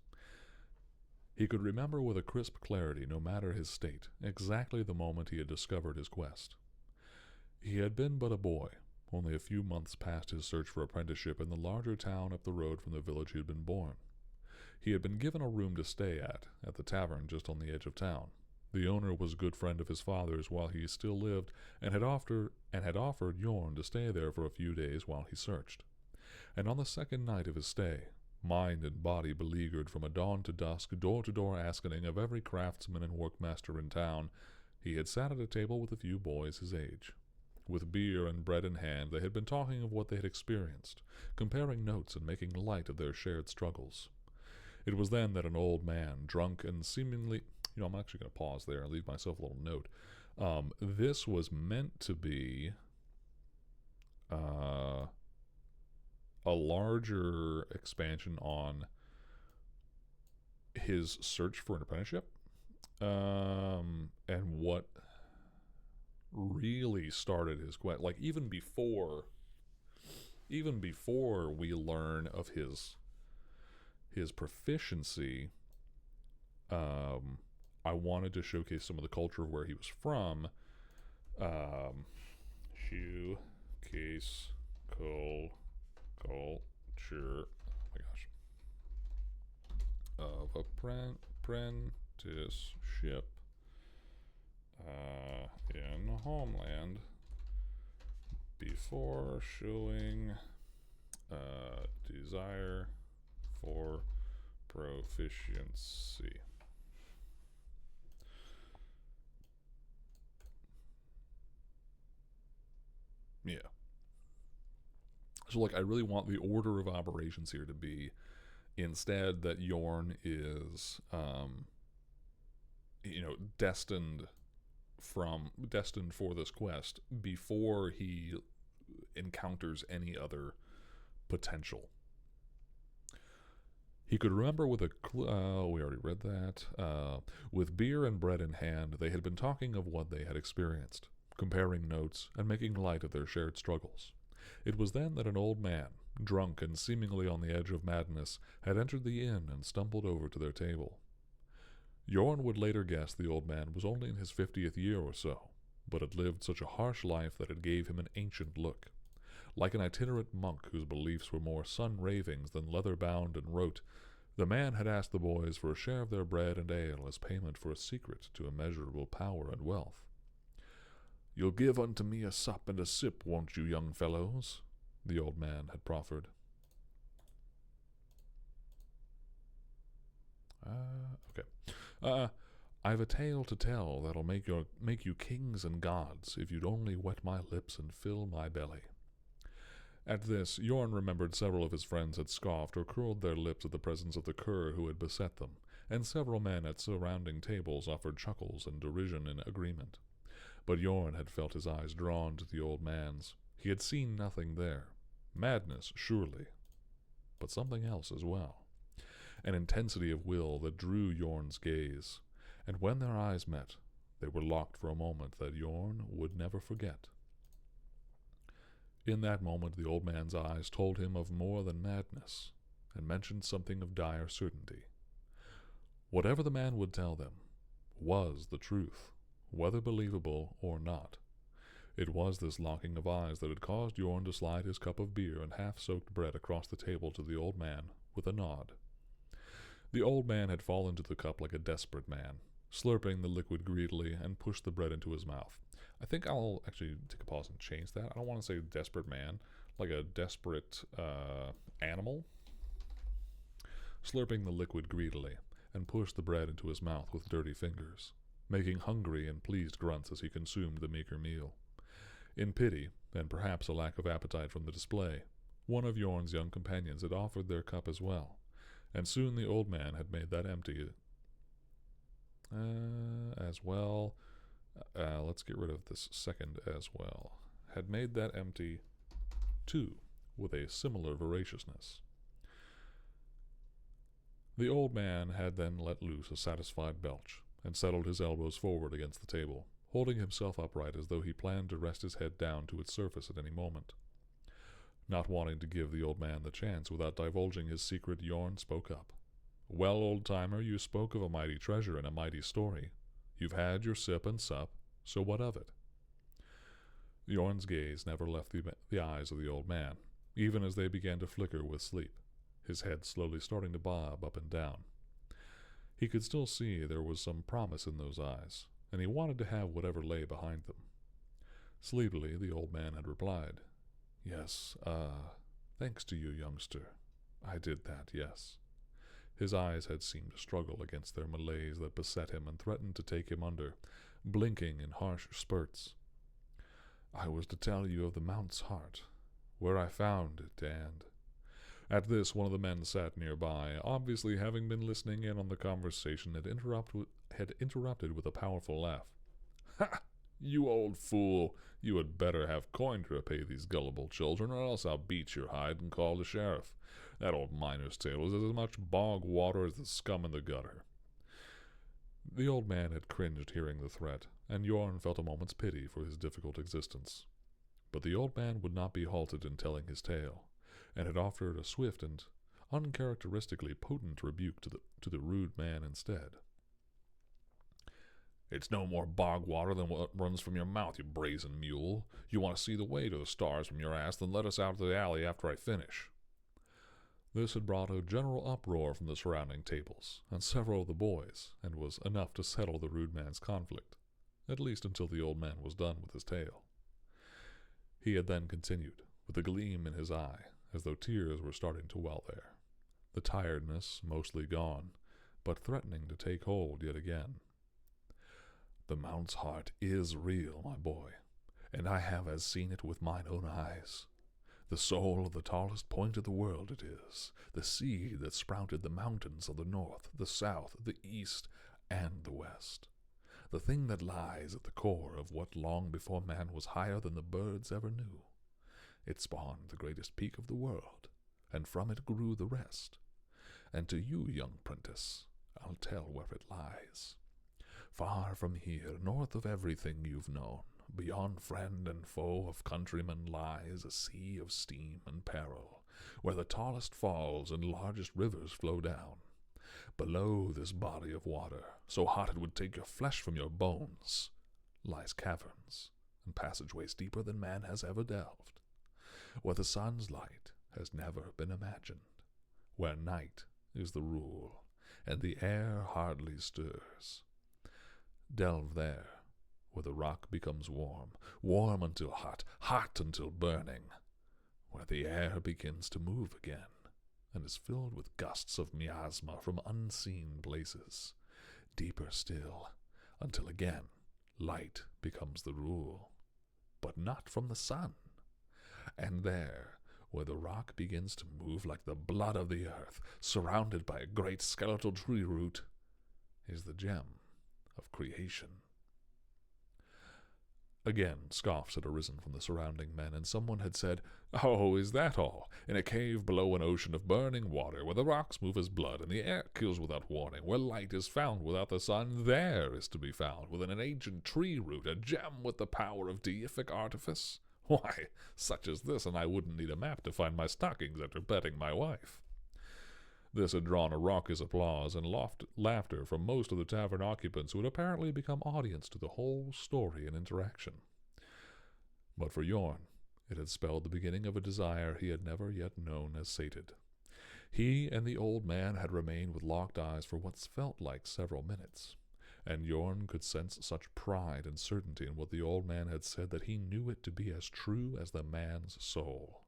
He could remember with a crisp clarity, no matter his state, exactly the moment he had discovered his quest. He had been but a boy, only a few months past his search for apprenticeship in the larger town up the road from the village he had been born. He had been given a room to stay at the tavern just on the edge of town. The owner was a good friend of his father's while he still lived, and had offered Yorn to stay there for a few days while he searched. And on the second night of his stay, mind and body beleaguered from a dawn to dusk, door-to-door asking of every craftsman and workmaster in town, he had sat at a table with a few boys his age. With beer and bread in hand, they had been talking of what they had experienced, comparing notes and making light of their shared struggles. It was then that an old man, drunk and seemingly... I'm actually going to pause there and leave myself a little note. This was meant to be a larger expansion on his search for an apprenticeship, and what really started his quest. Like, even before we learn of his proficiency, I wanted to showcase some of the culture of where he was from. Showcase culture. Oh my gosh. Of apprenticeship in homeland before showing desire for proficiency. So, like, I really want the order of operations here to be instead that Yorn is, destined for this quest before he encounters any other potential. He could remember with we already read that. With beer and bread in hand, they had been talking of what they had experienced, comparing notes and making light of their shared struggles. It was then that an old man, drunk and seemingly on the edge of madness, had entered the inn and stumbled over to their table. Yorn would later guess the old man was only in his 50th year or so, but had lived such a harsh life that it gave him an ancient look. Like an itinerant monk whose beliefs were more sun-ravings than leather-bound and rote, the man had asked the boys for a share of their bread and ale as payment for a secret to immeasurable power and wealth. "You'll give unto me a sup and a sip, won't you, young fellows?" the old man had proffered. I've a tale to tell that'll make you kings and gods if you'd only wet my lips and fill my belly. At this, Yorn remembered several of his friends had scoffed or curled their lips at the presence of the cur who had beset them, and several men at surrounding tables offered chuckles and derision in agreement. But Yorn had felt his eyes drawn to the old man's. He had seen nothing there. Madness, surely, but something else as well. An intensity of will that drew Yorn's gaze, and when their eyes met, they were locked for a moment that Yorn would never forget. In that moment, the old man's eyes told him of more than madness, and mentioned something of dire certainty. Whatever the man would tell them was the truth, whether believable or not. It was this locking of eyes that had caused Yorn to slide his cup of beer and half-soaked bread across the table to the old man with a nod. The old man had fallen to the cup like a desperate man, slurping the liquid greedily and pushed the bread into his mouth. I think I'll actually take a pause and change that. I don't want to say desperate man, like a desperate animal. Slurping the liquid greedily and pushed the bread into his mouth with dirty fingers, making hungry and pleased grunts as he consumed the meager meal. In pity, and perhaps a lack of appetite from the display, one of Yorn's young companions had offered their cup as well, and soon the old man had made that empty as well. Let's get rid of this second as well. Had made that empty, too, with a similar voraciousness. The old man had then let loose a satisfied belch, and settled his elbows forward against the table, holding himself upright as though he planned to rest his head down to its surface at any moment. Not wanting to give the old man the chance without divulging his secret, Yorn spoke up. "Well, old-timer, you spoke of a mighty treasure and a mighty story. You've had your sip and sup, so what of it?" Yorn's gaze never left the eyes of the old man, even as they began to flicker with sleep, his head slowly starting to bob up and down. He could still see there was some promise in those eyes, and he wanted to have whatever lay behind them. Sleepily, the old man had replied, "Yes, thanks to you, youngster. I did that, yes." His eyes had seemed to struggle against their malaise that beset him and threatened to take him under, blinking in harsh spurts. "I was to tell you of the Mount's Heart, where I found it, and—" At this, one of the men sat nearby, obviously having been listening in on the conversation, had interrupted with a powerful laugh. "Ha! You old fool! You had better have coin to repay these gullible children, or else I'll beat your hide and call the sheriff. That old miner's tale is as much bog water as the scum in the gutter." The old man had cringed hearing the threat, and Yorn felt a moment's pity for his difficult existence. But the old man would not be halted in telling his tale, and had offered a swift and uncharacteristically potent rebuke to the rude man instead. "It's no more bog water than what runs from your mouth, you brazen mule. You want to see the way to the stars from your ass, then let us out of the alley after I finish." This had brought a general uproar from the surrounding tables, and several of the boys, and was enough to settle the rude man's conflict, at least until the old man was done with his tale. He had then continued, with a gleam in his eye, as though tears were starting to well there, the tiredness mostly gone, but threatening to take hold yet again. "The Mount's Heart is real, my boy, and I have as seen it with mine own eyes. The soul of the tallest point of the world it is, the seed that sprouted the mountains of the north, the south, the east, and the west. The thing that lies at the core of what long before man was higher than the birds ever knew. It spawned the greatest peak of the world, and from it grew the rest. And to you, young prentice, I'll tell where it lies. Far from here, north of everything you've known, beyond friend and foe of countrymen lies a sea of steam and peril, where the tallest falls and largest rivers flow down. Below this body of water, so hot it would take your flesh from your bones, lies caverns and passageways deeper than man has ever delved, where the sun's light has never been imagined, where night is the rule, and the air hardly stirs. Delve there, where the rock becomes warm, warm until hot, hot until burning, where the air begins to move again, and is filled with gusts of miasma from unseen places, deeper still, until again light becomes the rule, but not from the sun. And there, where the rock begins to move like the blood of the earth, surrounded by a great skeletal tree root, is the gem of creation. Again, scoffs had arisen from the surrounding men, and someone had said, "Oh, is that all? In a cave below an ocean of burning water, where the rocks move as blood, and the air kills without warning, where light is found without the sun, there is to be found, within an ancient tree root, a gem with the power of deific artifice? Why, such as this, and I wouldn't need a map to find my stockings after betting my wife." This had drawn a raucous applause and laughter from most of the tavern occupants, who had apparently become audience to the whole story and interaction. But for Yorn, it had spelled the beginning of a desire he had never yet known as sated. He and the old man had remained with locked eyes for what felt like several minutes, and Yorn could sense such pride and certainty in what the old man had said that he knew it to be as true as the man's soul.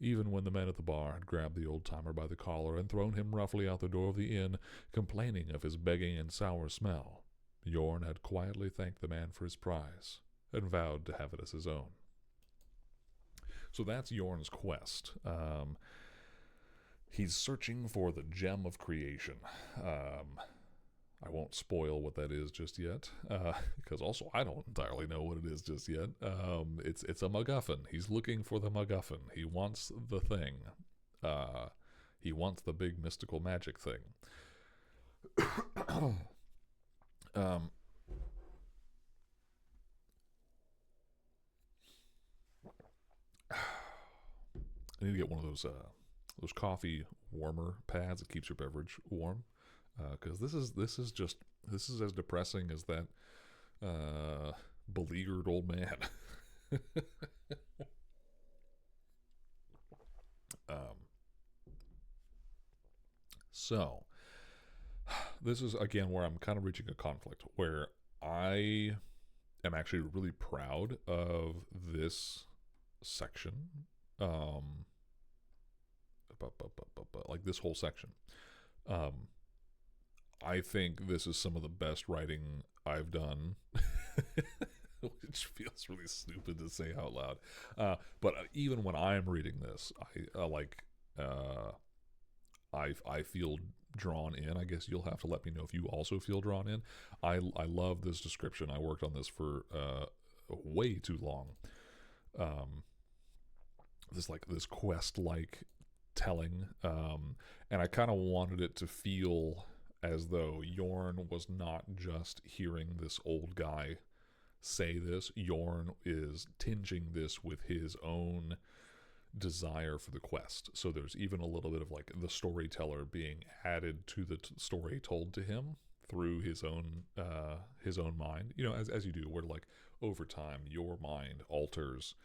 Even when the men at the bar had grabbed the old-timer by the collar and thrown him roughly out the door of the inn, complaining of his begging and sour smell, Yorn had quietly thanked the man for his prize and vowed to have it as his own. So that's Yorn's quest. He's searching for the gem of creation. I won't spoil what that is just yet, because also I don't entirely know what it is just yet. It's a MacGuffin. He's looking for the MacGuffin. He wants the thing. He wants the big mystical magic thing. I need to get one of those coffee warmer pads that keeps your beverage warm. Because this is as depressing as that beleaguered old man. So this is again where I'm kind of reaching a conflict, where I am actually really proud of this section, like this whole section. I think this is some of the best writing I've done, which feels really stupid to say out loud. But even when I'm reading this, I feel drawn in. I guess you'll have to let me know if you also feel drawn in. I love this description. I worked on this for way too long. This quest telling, and I kind of wanted it to feel as though Yorn was not just hearing this old guy say this. Yorn is tinging this with his own desire for the quest. So there's even a little bit of like the storyteller being added to the story told to him through his own mind. You know, as you do, where like over time your mind alters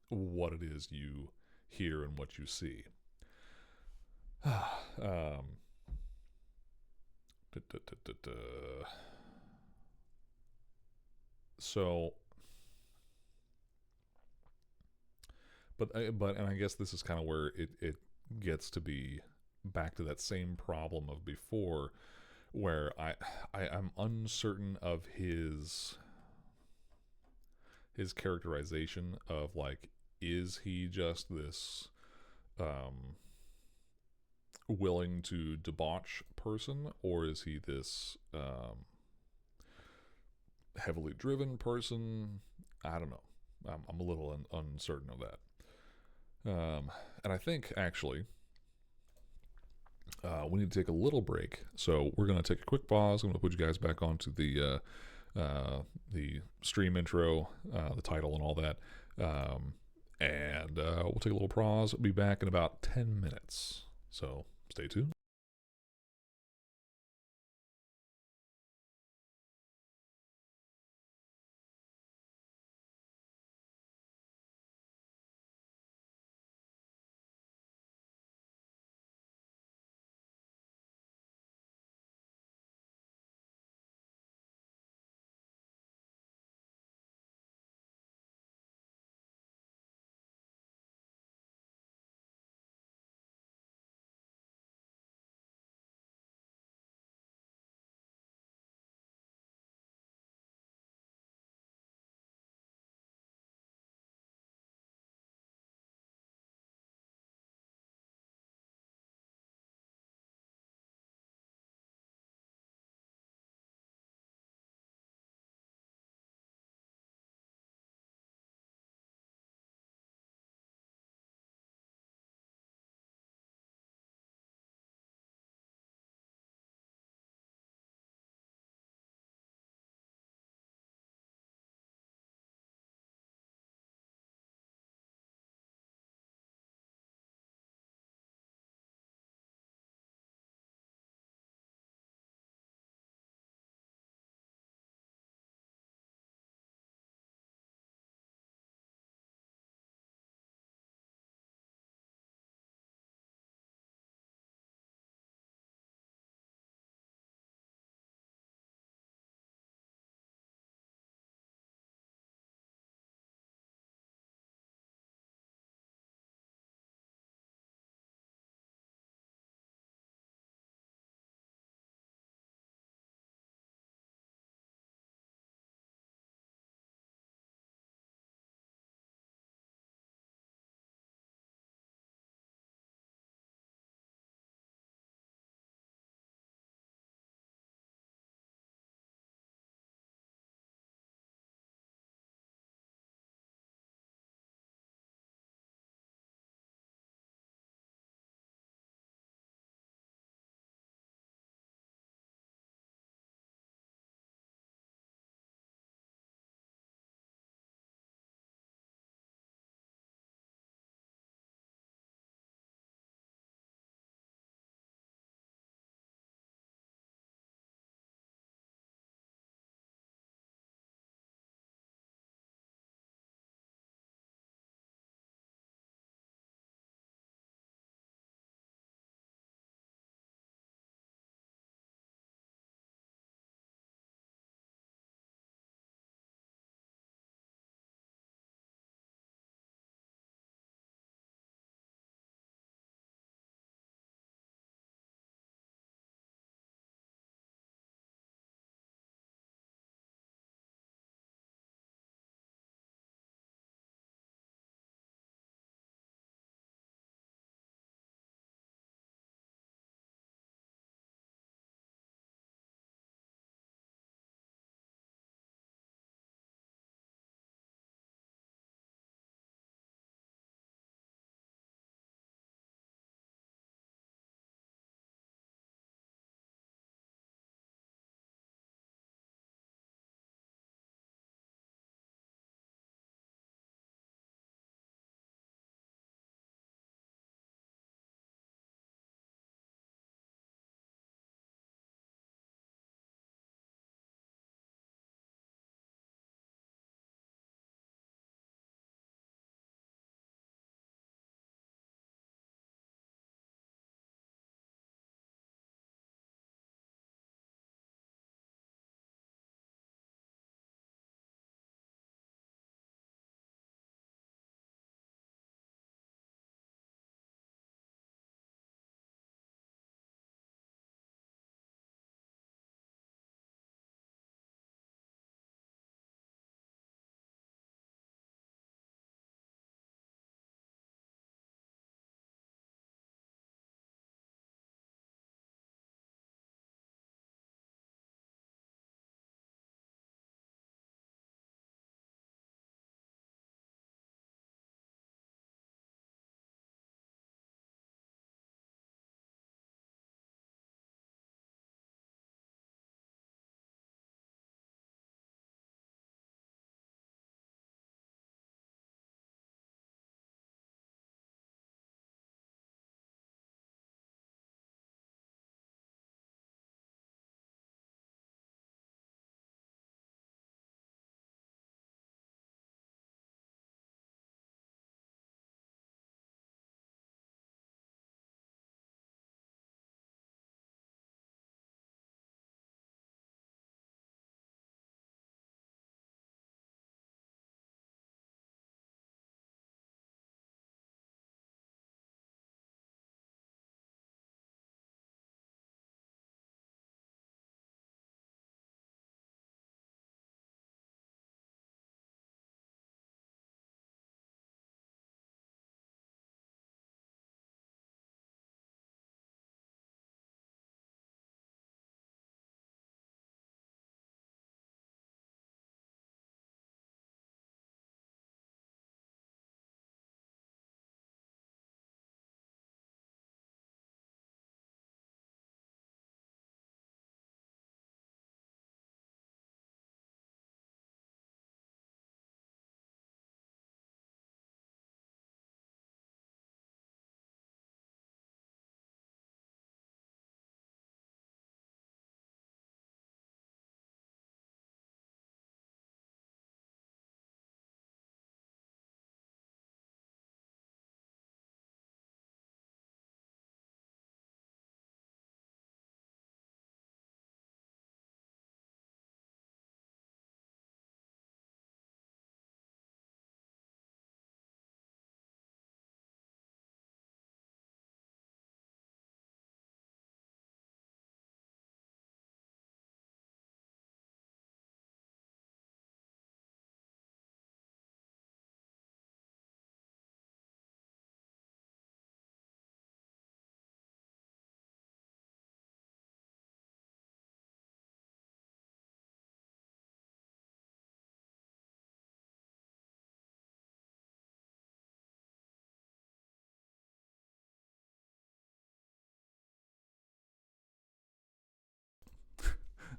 what it is you hear and what you see. So, and I guess this is kind of where it gets to be back to that same problem of before, where I'm uncertain of his characterization of like is he just this um, willing to debauch person, or is he this heavily driven person? I don't know. I'm a little uncertain of that. And I think actually we need to take a little break. So we're going to take a quick pause. I'm going to put you guys back onto the stream intro, the title, and all that. And we'll take a little pause. Be back in about 10 minutes. So stay tuned.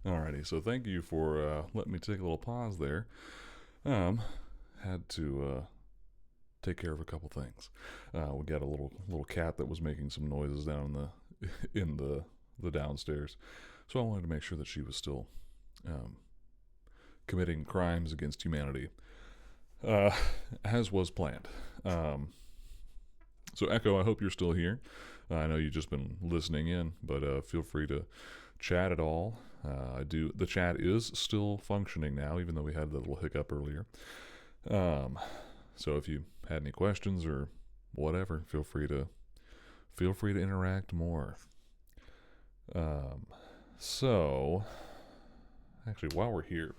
Alrighty, so thank you for letting me take a little pause there. Um, had to take care of a couple things. We got a little cat that was making some noises down in the in the downstairs, so I wanted to make sure that she was still um, committing crimes against humanity, uh, as was planned. So Echo, I hope you're still here. I know you've just been listening in, but feel free to chat at all. The chat is still functioning now, even though we had that little hiccup earlier. So if you had any questions or whatever, feel free to interact more. So actually, while we're here,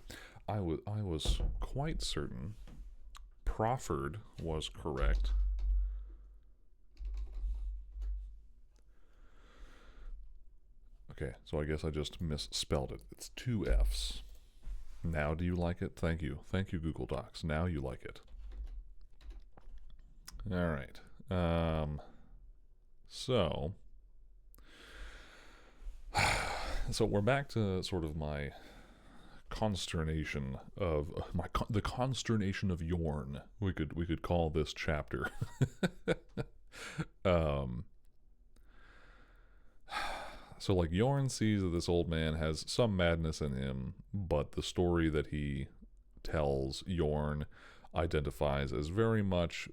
I was quite certain Proffered was correct. Okay, so I guess I just misspelled it. It's 2 F's. Now do you like it? Thank you. Thank you, Google Docs. Now you like it. All right. So we're back to sort of my consternation of the consternation of Yorn. We could call this chapter. So like Yorn sees that this old man has some madness in him, but the story that he tells Yorn identifies as very much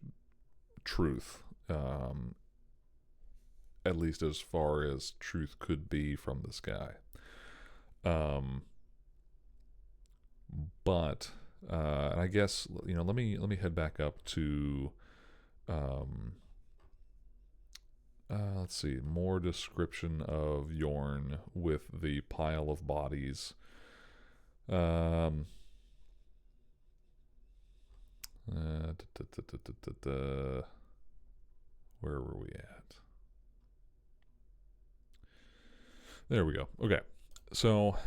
truth, at least as far as truth could be from this guy. But and I guess let me head back up to let's see, more description of Yorn with the pile of bodies. Where were we at? There we go. Okay, so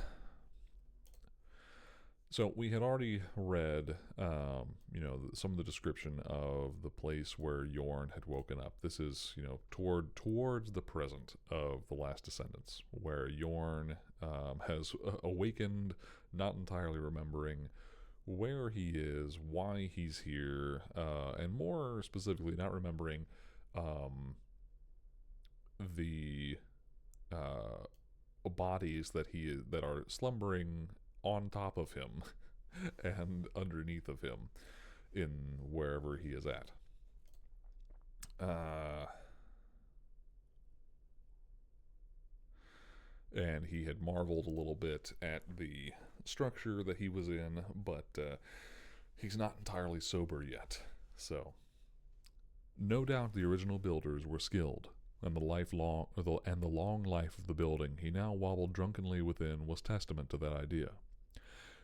we had already read, some of the description of the place where Yorn had woken up. This is, towards the present of the Last Descendants, where Yorn has awakened, not entirely remembering where he is, why he's here, and more specifically, not remembering the bodies that are slumbering on top of him and underneath of him in wherever he is at. And he had marveled a little bit at the structure that he was in, but he's not entirely sober yet. So, no doubt the original builders were skilled, and the long life of the building he now wobbled drunkenly within was testament to that idea.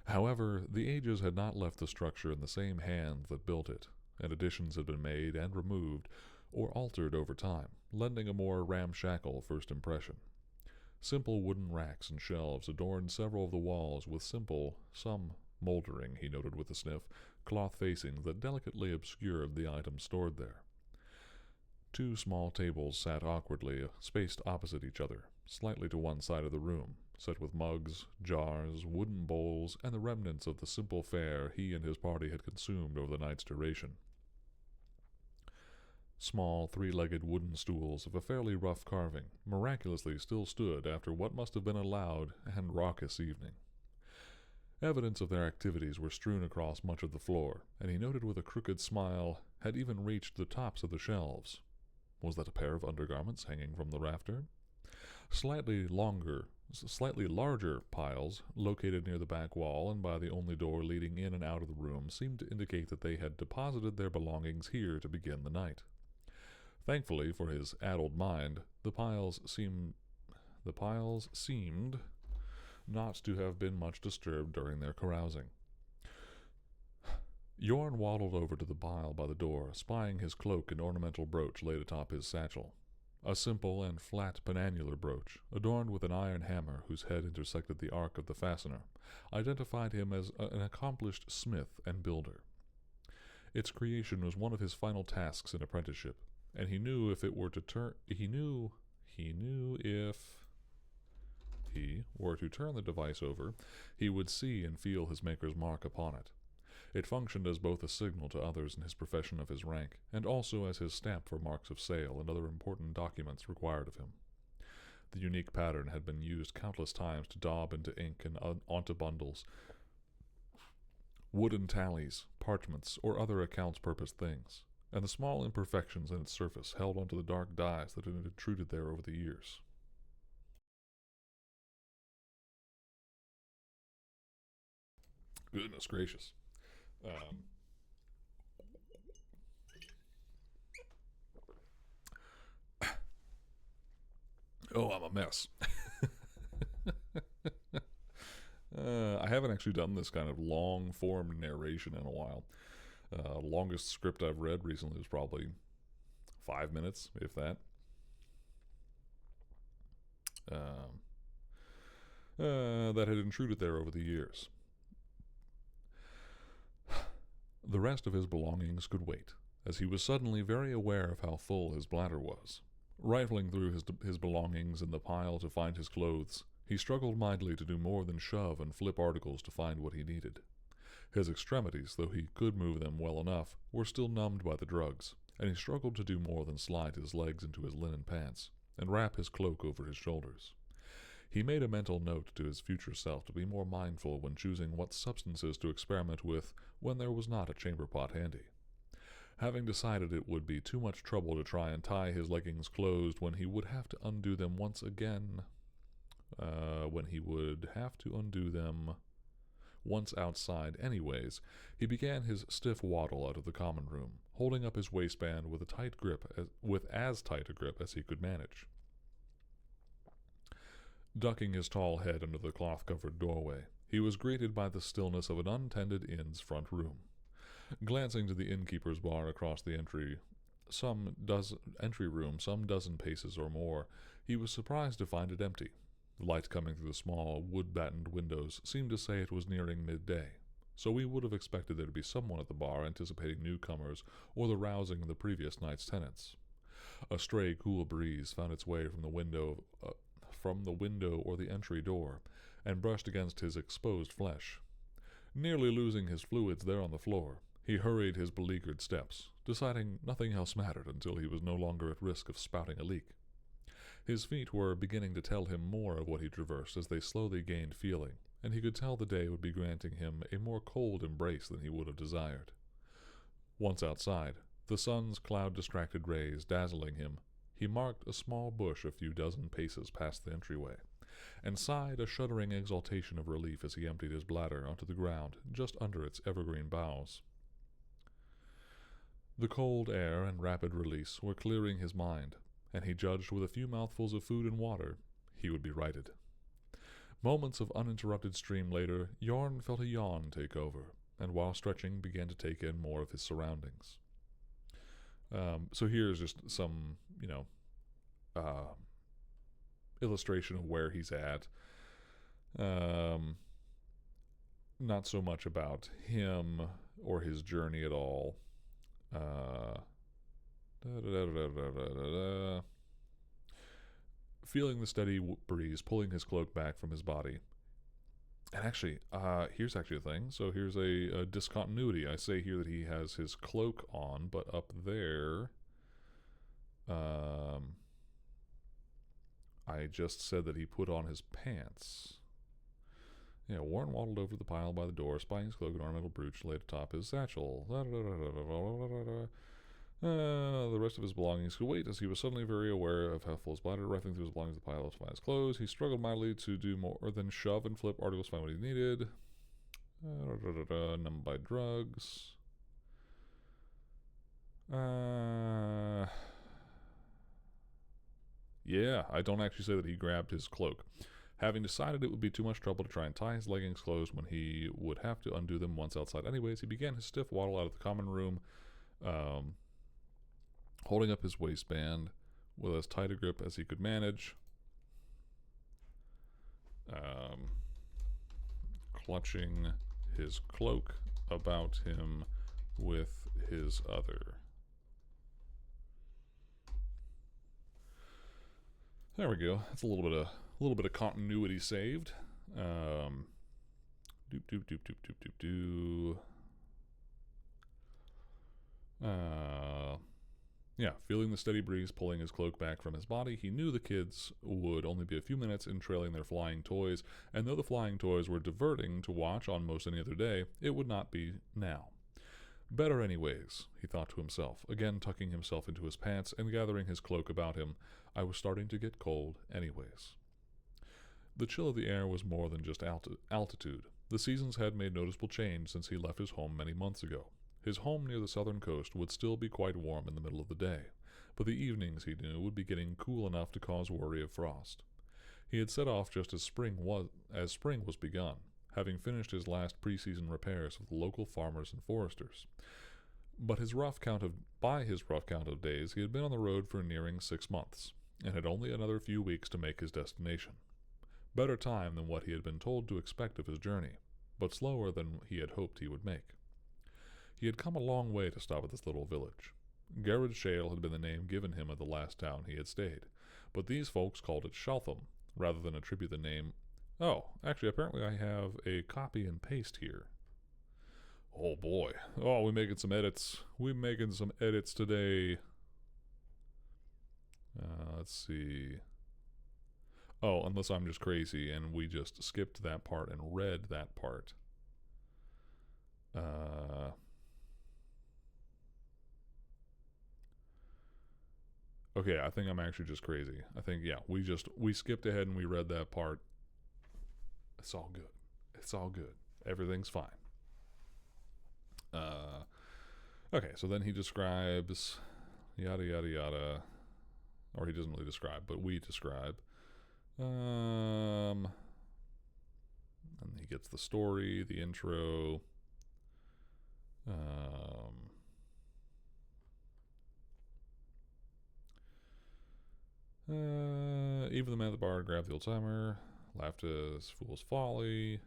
However, the ages had not left the structure in the same hands that built it, and additions had been made and removed or altered over time, lending a more ramshackle first impression. Simple wooden racks and shelves adorned several of the walls with some moldering, he noted with a sniff, cloth facings that delicately obscured the items stored there. 2 small tables sat awkwardly, spaced opposite each other, slightly to one side of the room, set with mugs, jars, wooden bowls, and the remnants of the simple fare he and his party had consumed over the night's duration. Small, 3-legged wooden stools of a fairly rough carving miraculously still stood after what must have been a loud and raucous evening. Evidence of their activities were strewn across much of the floor, and he noted with a crooked smile had even reached the tops of the shelves. Was that a pair of undergarments hanging from the rafter? Slightly larger piles, located near the back wall and by the only door leading in and out of the room, seemed to indicate that they had deposited their belongings here to begin the night. Thankfully for his addled mind, the piles seemed not to have been much disturbed during their carousing. Yorn waddled over to the pile by the door, spying his cloak and ornamental brooch laid atop his satchel. A simple and flat penannular brooch, adorned with an iron hammer whose head intersected the arc of the fastener, identified him as an accomplished smith and builder. Its creation was one of his final tasks in apprenticeship, and he knew if he were to turn the device over, he would see and feel his maker's mark upon it. It functioned as both a signal to others in his profession of his rank, and also as his stamp for marks of sale and other important documents required of him. The unique pattern had been used countless times to daub into ink and onto bundles, wooden tallies, parchments, or other accounts-purpose things, and the small imperfections in its surface held onto the dark dyes that had intruded there over the years. Goodness gracious. Oh, I'm a mess. I haven't actually done this kind of long-form narration in a while. Longest script I've read recently was probably 5 minutes, if that. That had intruded there over the years. The rest of his belongings could wait, as he was suddenly very aware of how full his bladder was. Rifling through his belongings in the pile to find his clothes, he struggled mightily to do more than shove and flip articles to find what he needed. His extremities, though he could move them well enough, were still numbed by the drugs, and he struggled to do more than slide his legs into his linen pants and wrap his cloak over his shoulders. He made a mental note to his future self to be more mindful when choosing what substances to experiment with when there was not a chamber pot handy. Having decided it would be too much trouble to try and tie his leggings closed when he would have to undo them once outside anyways, he began his stiff waddle out of the common room, holding up his waistband with as tight a grip as he could manage. Ducking his tall head under the cloth-covered doorway, he was greeted by the stillness of an untended inn's front room. Glancing to the innkeeper's bar across the entry room some dozen paces or more, he was surprised to find it empty. The light coming through the small, wood-battened windows seemed to say it was nearing midday, so we would have expected there to be someone at the bar anticipating newcomers or the rousing of the previous night's tenants. A stray, cool breeze found its way from the window or the entry door, and brushed against his exposed flesh. Nearly losing his fluids there on the floor, he hurried his beleaguered steps, deciding nothing else mattered until he was no longer at risk of spouting a leak. His feet were beginning to tell him more of what he traversed as they slowly gained feeling, and he could tell the day would be granting him a more cold embrace than he would have desired. Once outside, the sun's cloud-distracted rays dazzling him, he marked a small bush a few dozen paces past the entryway, and sighed a shuddering exultation of relief as he emptied his bladder onto the ground just under its evergreen boughs. The cold air and rapid release were clearing his mind, and he judged with a few mouthfuls of food and water he would be righted. Moments of uninterrupted stream later, Yorn felt a yawn take over, and while stretching began to take in more of his surroundings. So here's just some, illustration of where he's at. Not so much about him or his journey at all. Feeling the steady breeze pulling his cloak back from his body. And actually, here's actually a thing. So here's a discontinuity. I say here that he has his cloak on, but up there, I just said that he put on his pants. Yeah, Warren waddled over the pile by the door, spying his cloak and ornamental brooch laid atop his satchel. The rest of his belongings could wait, as he was suddenly very aware of how full his bladder. Rifling through his belongings to the pile to find his clothes, he struggled mightily to do more than shove and flip articles to find what he needed. Numbed by drugs. Yeah, I don't actually say that he grabbed his cloak. Having decided it would be too much trouble to try and tie his leggings closed when he would have to undo them once outside anyways, he began his stiff waddle out of the common room, holding up his waistband with as tight a grip as he could manage, clutching his cloak about him with his other. There we go. That's a little bit of A little bit of continuity saved. Doop, doop, doop, doop, doop, doop, doop. Yeah, feeling the steady breeze pulling his cloak back from his body, he knew the kids would only be a few minutes in trailing their flying toys, and though the flying toys were diverting to watch on most any other day, it would not be now. Better anyways, he thought to himself, again tucking himself into his pants and gathering his cloak about him. I was starting to get cold anyways. The chill of the air was more than just altitude. The seasons had made noticeable change since he left his home many months ago. His home near the southern coast would still be quite warm in the middle of the day, but the evenings, he knew, would be getting cool enough to cause worry of frost. He had set off just as spring was begun, having finished his last preseason repairs with the local farmers and foresters. But by his rough count of days, he had been on the road for nearing 6 months, and had only another few weeks to make his destination. Better time than what he had been told to expect of his journey, but slower than he had hoped he would make. He had come a long way to stop at this little village. Garrod Shale had been the name given him at the last town he had stayed, but these folks called it Shaltham, rather than attribute the name. Oh, actually, apparently I have a copy and paste here. Oh boy. Oh, we're making some edits. We're making some edits today. Let's see. Oh, unless I'm just crazy and we just skipped that part and read that part. Okay, I think I'm actually just crazy. I think, yeah, we skipped ahead and we read that part. It's all good. It's all good. Everything's fine. Okay, so then he describes yada yada yada, or he doesn't really describe, but we describe. And he gets the story, the intro. Even the man at the bar grabbed the old timer, laughed at his fool's folly.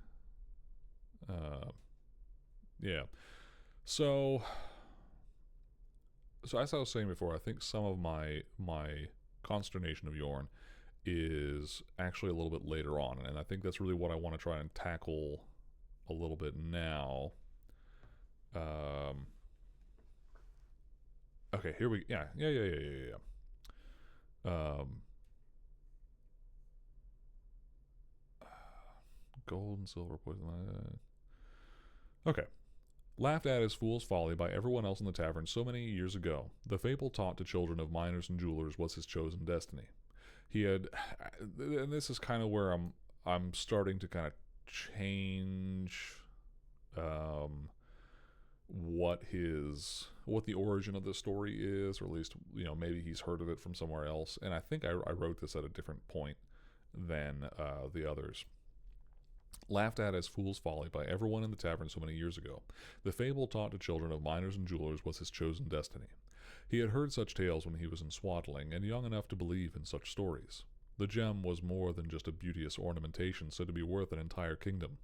Yeah. So as I was saying before, I think some of my consternation of Yorn is actually a little bit later on, and I think that's really what I want to try and tackle a little bit now. Okay, here we yeah. Gold and silver poison. Okay. Laughed at his fool's folly by everyone else in the tavern so many years ago, the fable taught to children of miners and jewelers was his chosen destiny. He had, and this is kind of where I'm starting to kind of change what the origin of this story is, or at least, maybe he's heard of it from somewhere else. And I think I wrote this at a different point than the others. Laughed at as fool's folly by everyone in the tavern so many years ago, the fable taught to children of miners and jewelers was his chosen destiny. He had heard such tales when he was in swaddling, and young enough to believe in such stories. The gem was more than just a beauteous ornamentation said to be worth an entire kingdom.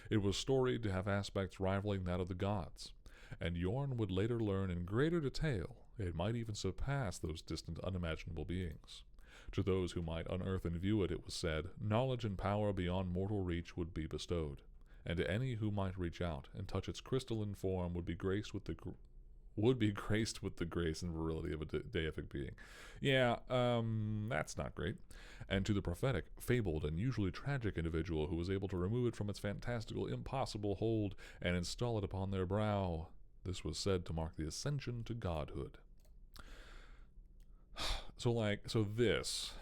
It was storied to have aspects rivaling that of the gods, and Yorn would later learn in greater detail it might even surpass those distant unimaginable beings. To those who might unearth and view it, it was said, knowledge and power beyond mortal reach would be bestowed, and to any who might reach out and touch its crystalline form would be graced with the grace and virility of a deific being. Yeah, that's not great. And to the prophetic, fabled, and usually tragic individual who was able to remove it from its fantastical, impossible hold and install it upon their brow, this was said to mark the ascension to godhood. So this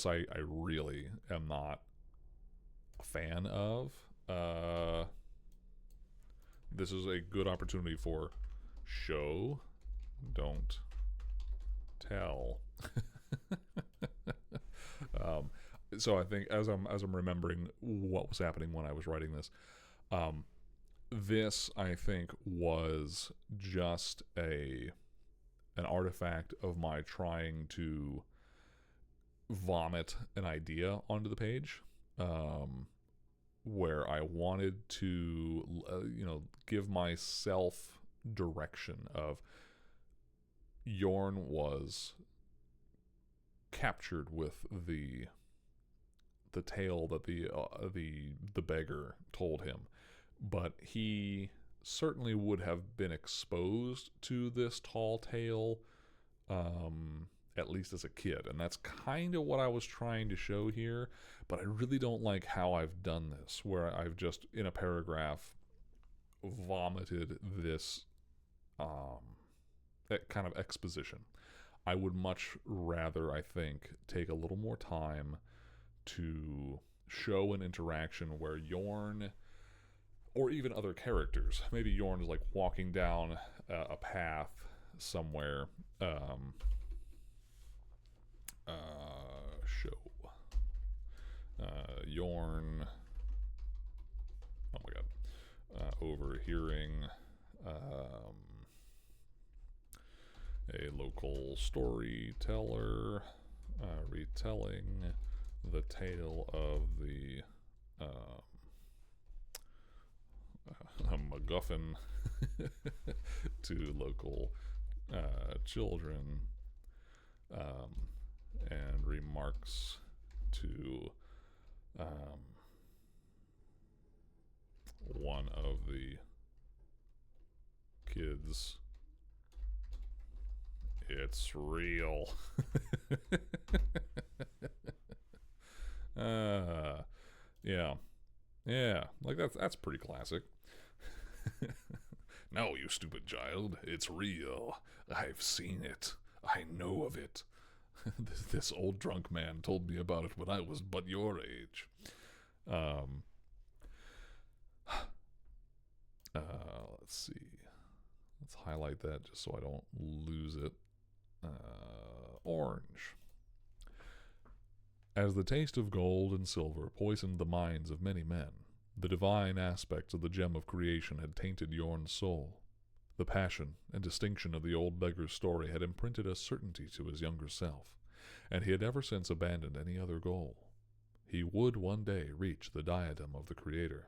I really am not a fan of. This is a good opportunity for show, don't tell. So I think as I'm remembering what was happening when I was writing this, this I think was just an artifact of my trying to vomit an idea onto the page, where I wanted to, give myself direction of Yorn was captured with the the tale that the beggar told him, but he certainly would have been exposed to this tall tale, at least as a kid, and that's kind of what I was trying to show here. But I really don't like how I've done this, where I've just in a paragraph vomited this kind of exposition. I would much rather, I think, take a little more time to show an interaction where Yorn, or even other characters, maybe Yorn is like walking down a path somewhere. Show Yorn. Oh my god. Overhearing a local storyteller retelling the tale of the MacGuffin to local children, and remarks to one of the kids, "It's real." Yeah. Yeah, like that's pretty classic. "No, you stupid child, it's real. I've seen it. I know of it. This old drunk man told me about it when I was but your age." Let's see. Let's highlight that just so I don't lose it. Orange. As the taste of gold and silver poisoned the minds of many men, the divine aspects of the gem of creation had tainted Yorn's soul. The passion and distinction of the old beggar's story had imprinted a certainty to his younger self, and he had ever since abandoned any other goal. He would one day reach the diadem of the Creator.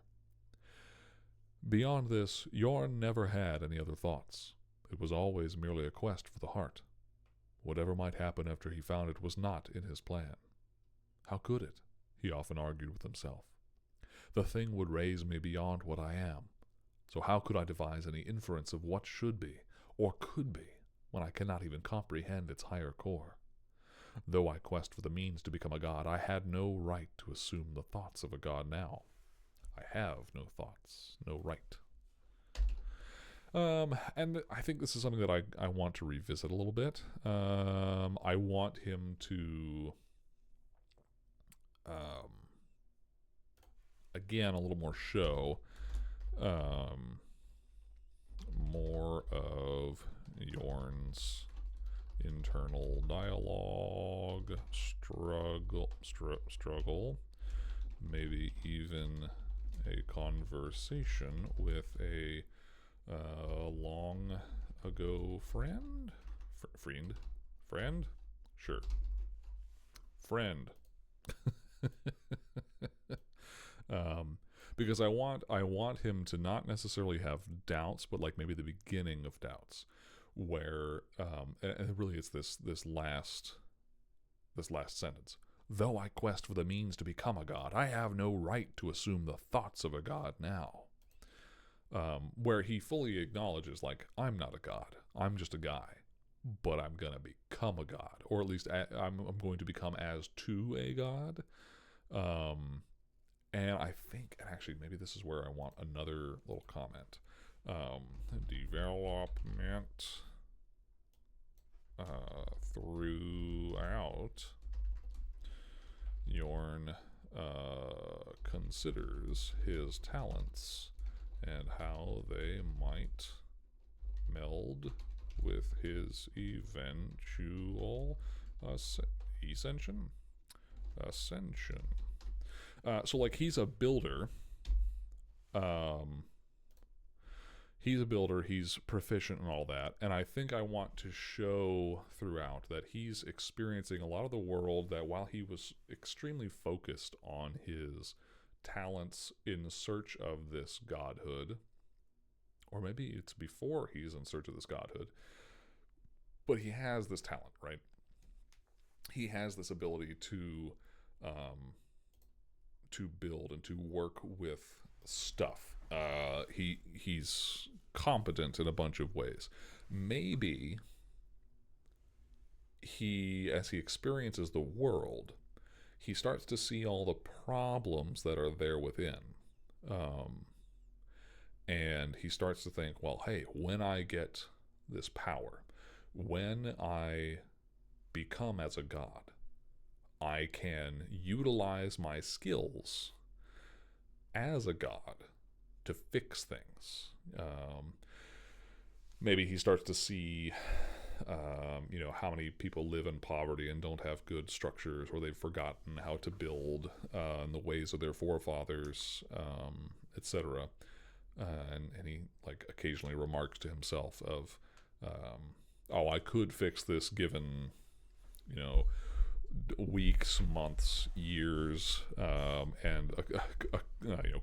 Beyond this, Yorn never had any other thoughts. It was always merely a quest for the heart. Whatever might happen after he found it was not in his plan. How could it? He often argued with himself. The thing would raise me beyond what I am. So how could I devise any inference of what should be, or could be, when I cannot even comprehend its higher core? Though I quest for the means to become a god, I had no right to assume the thoughts of a god now. I have no thoughts, no right. And I think this is something that I want to revisit a little bit. I want him to, again, a little more show, more of Yorn's internal dialogue, struggle, maybe even a conversation with a long ago friend? Friend? Sure. Friend. Because I want him to not necessarily have doubts, but like maybe the beginning of doubts, where and really it's this last sentence. Though I quest for the means to become a god, I have no right to assume the thoughts of a god now. Where he fully acknowledges, like, I'm not a god, I'm just a guy, but I'm gonna become a god, or at least I'm going to become as to a god. And I think, and actually maybe this is where I want another little comment. Development throughout. Yorn considers his talents and how they might meld with his eventual ascension. So like he's a builder. He's proficient and all that, and I think I want to show throughout that he's experiencing a lot of the world, that while he was extremely focused on his talents in search of this godhood, or maybe it's before he's in search of this godhood, but he has this talent, right? He has this ability to to build and to work with stuff. He's competent in a bunch of ways. Maybe as he experiences the world, he starts to see all the problems that are there within. And he starts to think, well, hey, when I get this power, when I become as a god, I can utilize my skills as a god to fix things. Maybe he starts to see, how many people live in poverty and don't have good structures, or they've forgotten how to build in the ways of their forefathers, etc. And he occasionally remarks to himself of, "Oh, I could fix this given, weeks, months, years, and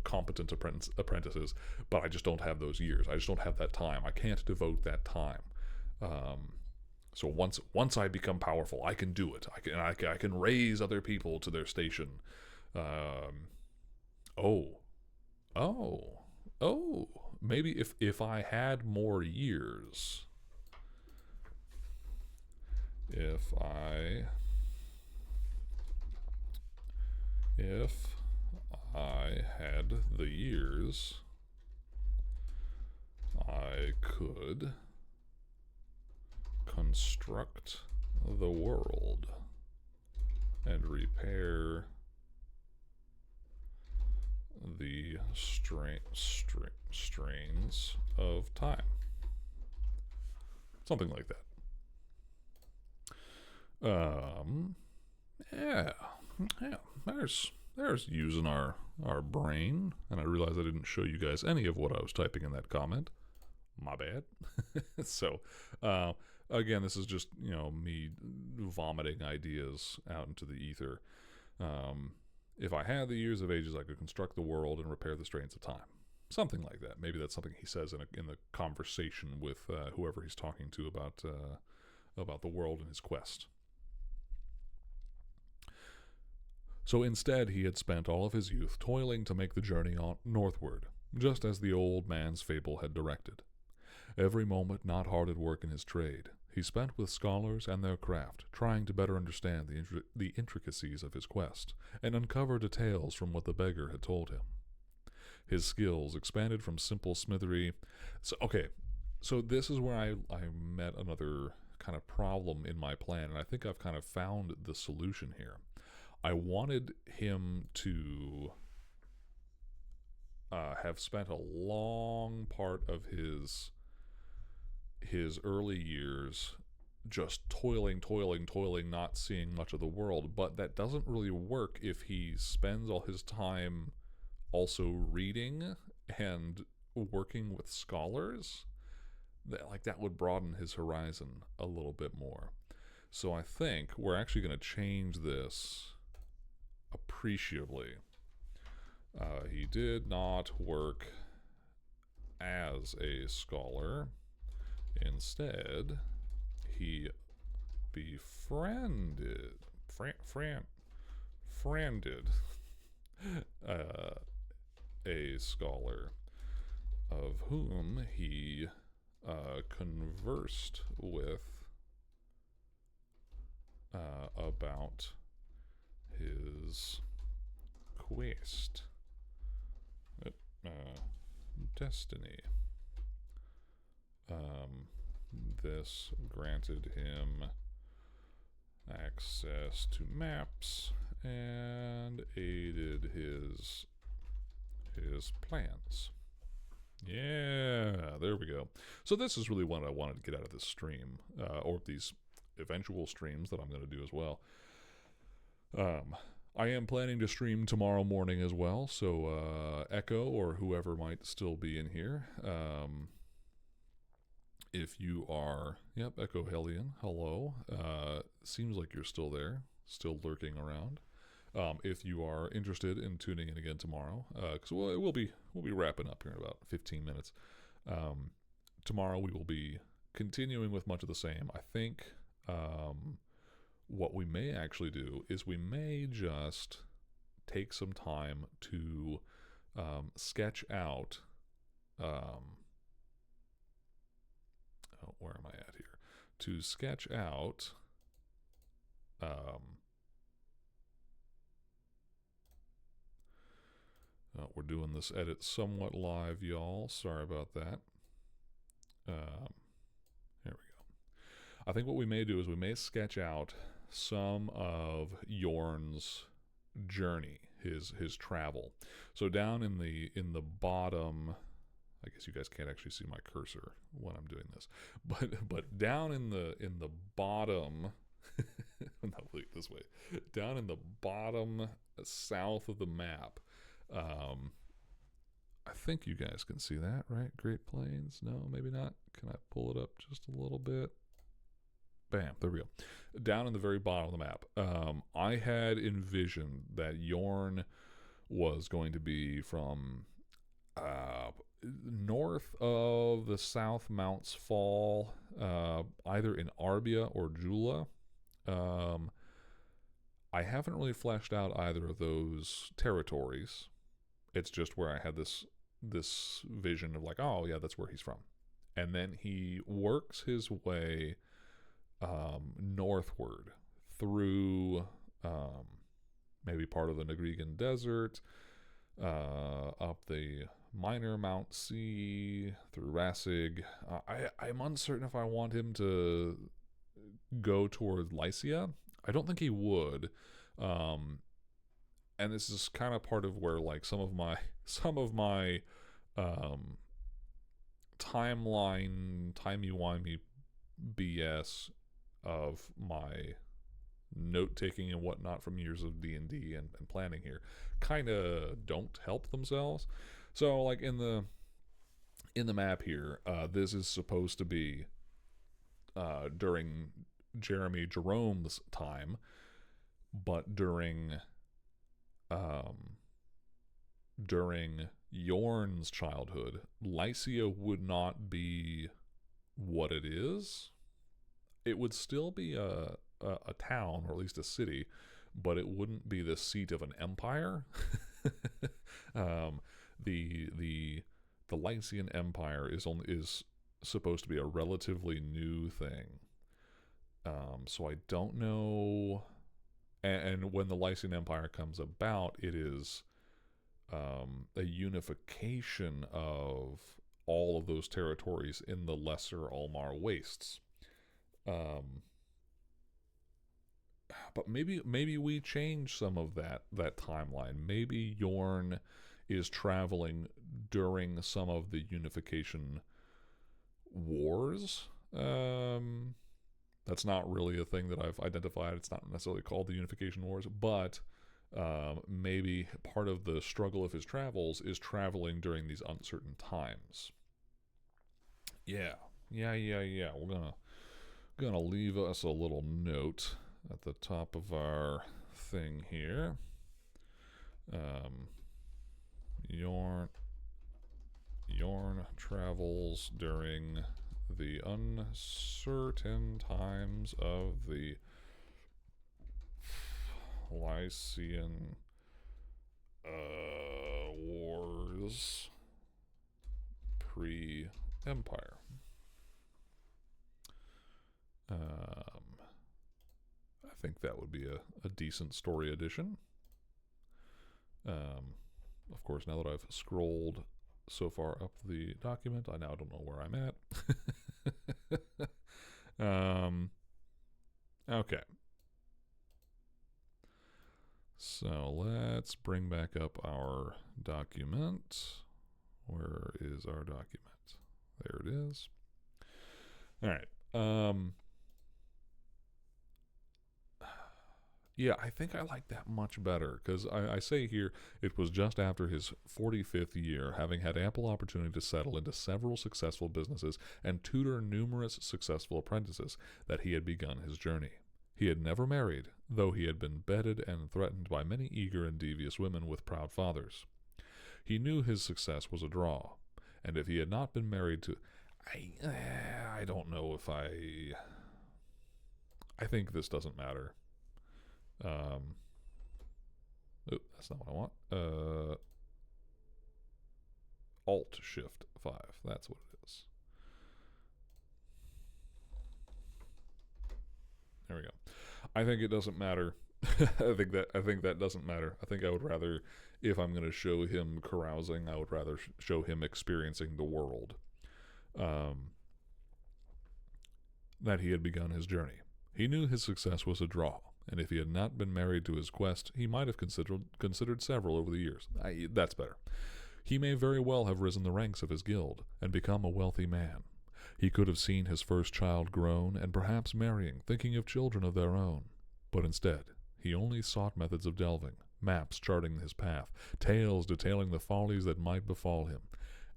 competent apprentices, but I just don't have those years. I just don't have that time. I can't devote that time. So once I become powerful, I can do it. I can raise other people to their station. Maybe if I had more years, if I had the years, I could construct the world and repair the strains of time." Something like that. Yeah. There's using our brain. And I realize I didn't show you guys any of what I was typing in that comment. My bad. So, again, this is just, me vomiting ideas out into the ether. If I had the years of ages, I could construct the world and repair the strains of time. Something like that. Maybe that's something he says in the conversation with whoever he's talking to about the world and his quest. So instead, he had spent all of his youth toiling to make the journey northward, just as the old man's fable had directed. Every moment not hard at work in his trade, he spent with scholars and their craft, trying to better understand the intricacies of his quest, and uncover details from what the beggar had told him. His skills expanded from simple smithery. So this is where I met another kind of problem in my plan, and I think I've kind of found the solution here. I wanted him to have spent a long part of his early years just toiling, not seeing much of the world. But that doesn't really work if he spends all his time also reading and working with scholars. That would broaden his horizon a little bit more. So I think we're actually going to change this appreciably. He did not work as a scholar. Instead, he befriended a scholar of whom he conversed with about his quest, destiny. This granted him access to maps and aided his plans. Yeah, there we go. So this is really what I wanted to get out of this stream, or these eventual streams that I'm going to do as well. I am planning to stream tomorrow morning as well, so Echo or whoever might still be in here, if you are, Echo Hellion, hello, seems like you're still there, still lurking around. If you are interested in tuning in again tomorrow, because we'll be wrapping up here in about 15 minutes. Tomorrow we will be continuing with much of the same. I think what we may actually do is we may just take some time to sketch out. Where am I at here? To sketch out. We're doing this edit somewhat live, y'all. Sorry about that. Here we go. I think what we may do is we may sketch out some of Yorn's journey, his travel. So down in the bottom, I guess you guys can't actually see my cursor when I'm doing this, but down in the bottom, no, wait, this way, down in the bottom south of the map. I think you guys can see that, right? Great Plains? No, maybe not. Can I pull it up just a little bit? Bam, there we go. Down in the very bottom of the map. I had envisioned that Yorn was going to be from north of the South Mounts Fall, either in Arbia or Jula. I haven't really fleshed out either of those territories. It's just where I had this vision of like, oh yeah, that's where he's from. And then he works his way northward through maybe part of the Negrigan Desert, up the minor Mount C, through Rassig. I'm uncertain if I want him to go toward Lycia. I don't think he would. And this is kind of part of where like some of my timeline timey-wimey BS of my note-taking and whatnot from years of D&D and planning here kind of don't help themselves. So like in the map here, this is supposed to be during Jeremy Jerome's time, but during Yorn's childhood, Lycia would not be what it is. It would still be a town, or at least a city, but it wouldn't be the seat of an empire. The Lycian Empire is supposed to be a relatively new thing. So I don't know. And when the Lycian Empire comes about, it is a unification of all of those territories in the Lesser Ulmar Wastes. But maybe we change some of that timeline. Maybe Yorn is traveling during some of the unification wars. That's not really a thing that I've identified. It's not necessarily called the Unification Wars, but maybe part of the struggle of his travels is traveling during these uncertain times. Yeah. We're gonna leave us a little note at the top of our thing here. Yorn travels during the uncertain times of the Lycian wars pre-Empire. I think that would be a decent story addition. Of course, now that I've scrolled so far up the document, I now don't know where I'm at. Okay. So let's bring back up our document. Where is our document? There it is. All right. Yeah, I think I like that much better, because I say here it was just after his 45th year, having had ample opportunity to settle into several successful businesses and tutor numerous successful apprentices, that he had begun his journey. He had never married, though he had been bedded and threatened by many eager and devious women with proud fathers. He knew his success was a draw, and if he had not been married to... I don't know if I think this doesn't matter. Oh, that's not what I want. Alt-Shift-5. That's what it is. There we go. I think it doesn't matter. I think that doesn't matter. I think I would rather, if I'm going to show him carousing, I would rather show him experiencing the world. That he had begun his journey. He knew his success was a draw, and if he had not been married to his quest, he might have considered several over the years. That's better. He may very well have risen the ranks of his guild and become a wealthy man. He could have seen his first child grown and perhaps marrying, thinking of children of their own. But instead, he only sought methods of delving, maps charting his path, tales detailing the follies that might befall him,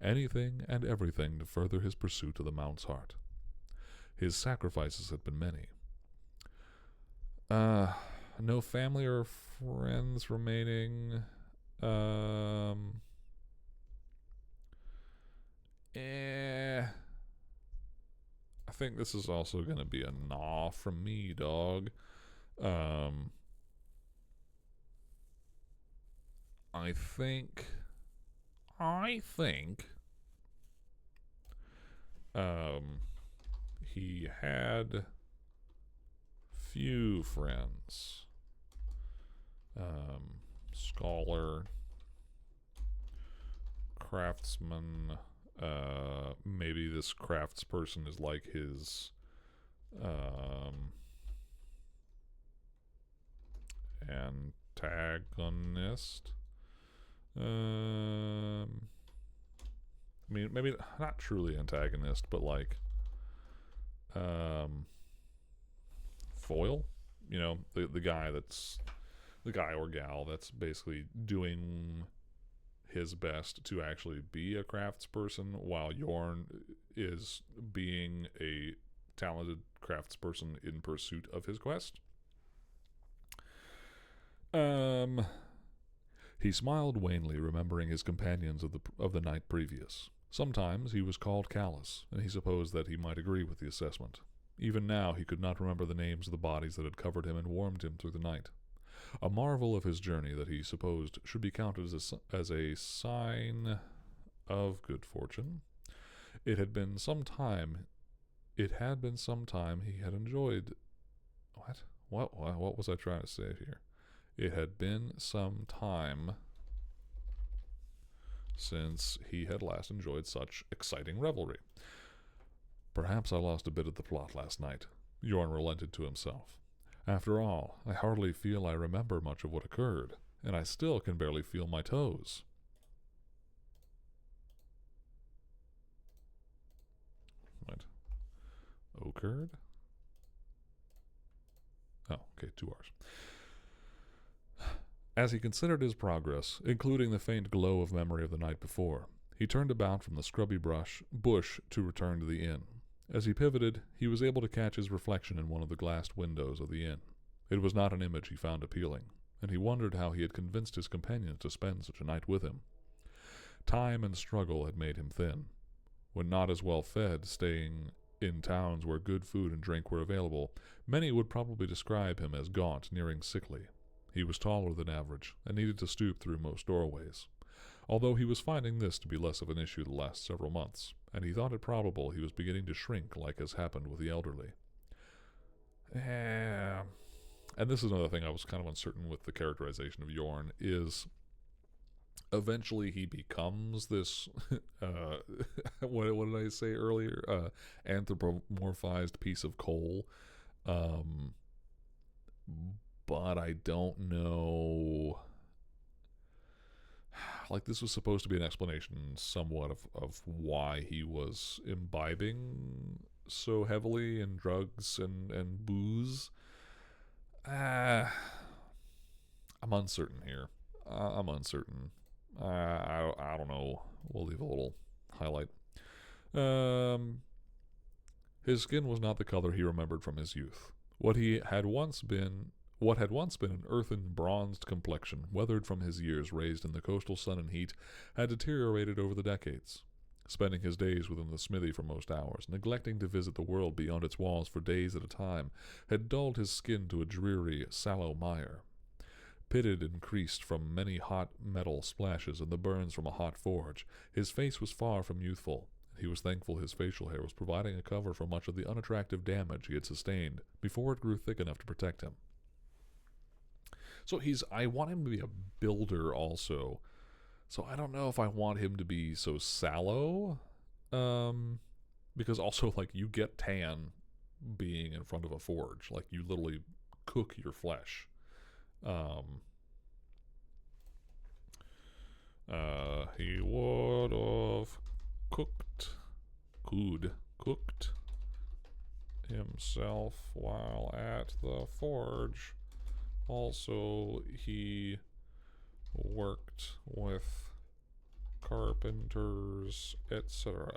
anything and everything to further his pursuit of the Mount's heart. His sacrifices had been many. No family or friends remaining. I think this is also going to be a nah from me, dog. I think he had few friends. Scholar, craftsman. Maybe this craftsperson is like his antagonist. I mean, maybe not truly antagonist, but like foil. You know, the guy or gal that's basically doing his best to actually be a craftsperson, while Yorn is being a talented craftsperson in pursuit of his quest. He smiled wanly, remembering his companions of the night previous. Sometimes he was called callous, and he supposed that he might agree with the assessment. Even now he could not remember the names of the bodies that had covered him and warmed him through the night. A marvel of his journey that he supposed should be counted as a sign of good fortune. It had been some time he had enjoyed... What was I trying to say here? It had been some time since he had last enjoyed such exciting revelry. Perhaps I lost a bit of the plot last night. Yorn relented to himself. After all, I hardly feel I remember much of what occurred, and I still can barely feel my toes. What? Occurred? Oh, okay, 2 R's. As he considered his progress, including the faint glow of memory of the night before, he turned about from the scrubby bush to return to the inn. As he pivoted, he was able to catch his reflection in one of the glassed windows of the inn. It was not an image he found appealing, and he wondered how he had convinced his companions to spend such a night with him. Time and struggle had made him thin. When not as well fed, staying in towns where good food and drink were available, many would probably describe him as gaunt, nearing sickly. He was taller than average, and needed to stoop through most doorways. Although he was finding this to be less of an issue the last several months, and he thought it probable he was beginning to shrink like has happened with the elderly. And this is another thing I was kind of uncertain with the characterization of Yorn, is eventually he becomes this, what did I say earlier? Anthropomorphized piece of coal. But I don't know... Like, this was supposed to be an explanation somewhat of why he was imbibing so heavily in drugs and booze. I'm uncertain here. I'm uncertain. I don't know. We'll leave a little highlight. His skin was not the color he remembered from his youth. What had once been an earthen, bronzed complexion, weathered from his years raised in the coastal sun and heat, had deteriorated over the decades. Spending his days within the smithy for most hours, neglecting to visit the world beyond its walls for days at a time, had dulled his skin to a dreary, sallow mire. pitted and creased from many hot metal splashes and the burns from a hot forge. His face was far from youthful. He was thankful his facial hair was providing a cover for much of the unattractive damage he had sustained before it grew thick enough to protect him. So I want him to be a builder also. So I don't know if I want him to be so sallow. Because also, like, you get tan being in front of a forge. Like, you literally cook your flesh. He would have cooked himself while at the forge. Also, he worked with carpenters, etc.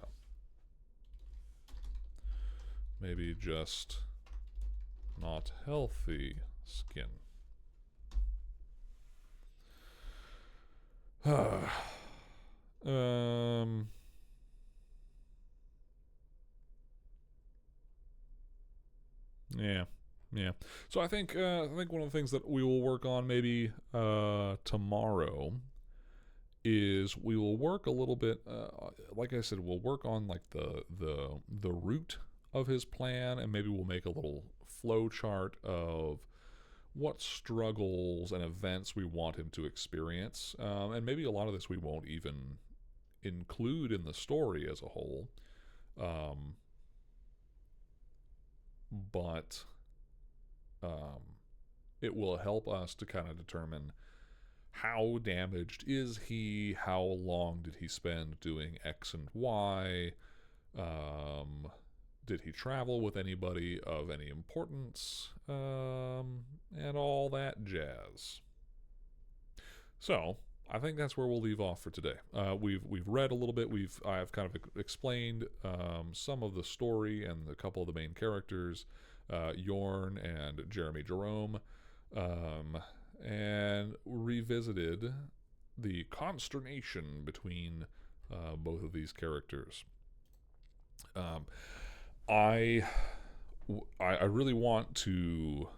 Maybe just not healthy skin. Yeah. So I think one of the things that we will work on maybe tomorrow is we will work a little bit. Like I said, we'll work on like the root of his plan, and maybe we'll make a little flow chart of what struggles and events we want him to experience, and maybe a lot of this we won't even include in the story as a whole, but it will help us to kind of determine how damaged is he, how long did he spend doing X and Y, did he travel with anybody of any importance, and all that jazz. So I think that's where we'll leave off for today. We've read a little bit. I've kind of explained some of the story and a couple of the main characters, Yorn and Jeremy Jerome, and revisited the consternation between both of these characters. I really want to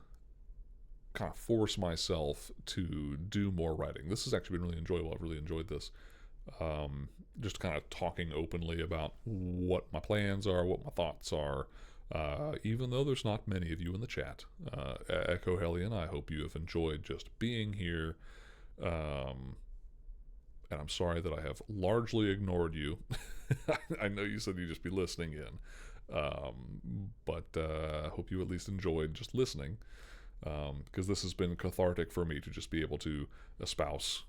kind of force myself to do more writing. This has actually been really enjoyable. I've really enjoyed this. Just kind of talking openly about what my plans are, what my thoughts are, even though there's not many of you in the chat. Echo Hellion, I hope you have enjoyed just being here. And I'm sorry that I have largely ignored you. I know you said you'd just be listening in. But I hope you at least enjoyed just listening, because this has been cathartic for me to just be able to espouse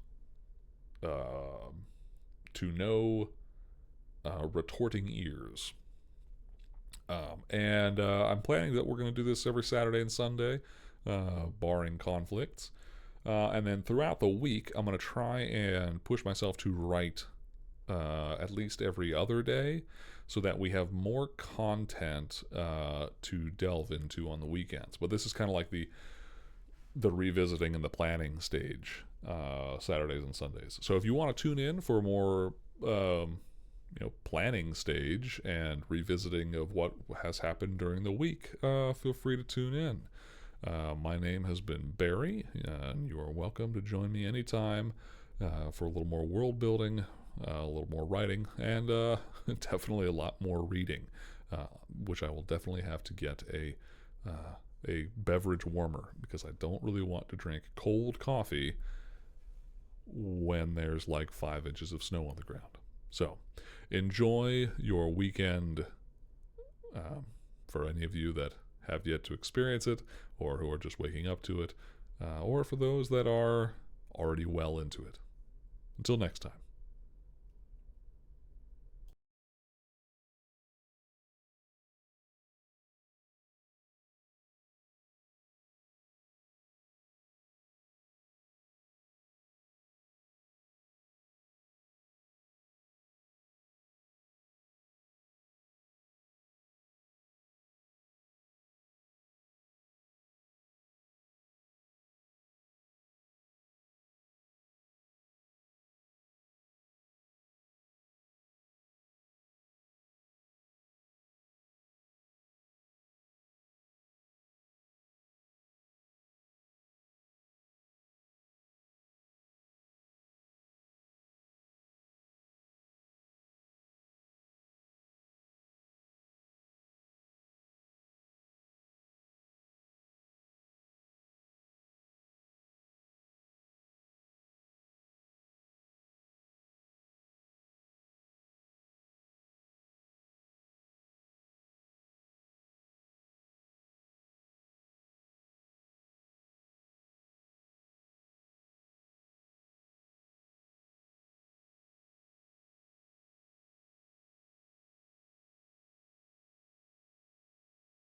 to no retorting ears. And I'm planning that we're going to do this every Saturday and Sunday, barring conflicts. And then throughout the week, I'm going to try and push myself to write at least every other day, so that we have more content to delve into on the weekends. But this is kind of like the revisiting and the planning stage, Saturdays and Sundays. So if you want to tune in for more planning stage and revisiting of what has happened during the week, feel free to tune in. My name has been Barry, and you are welcome to join me anytime for a little more world building, a little more writing, and definitely a lot more reading, which I will definitely have to get a beverage warmer, because I don't really want to drink cold coffee when there's like 5 inches of snow on the ground. So enjoy your weekend, for any of you that have yet to experience it, or who are just waking up to it, or for those that are already well into it. Until next time.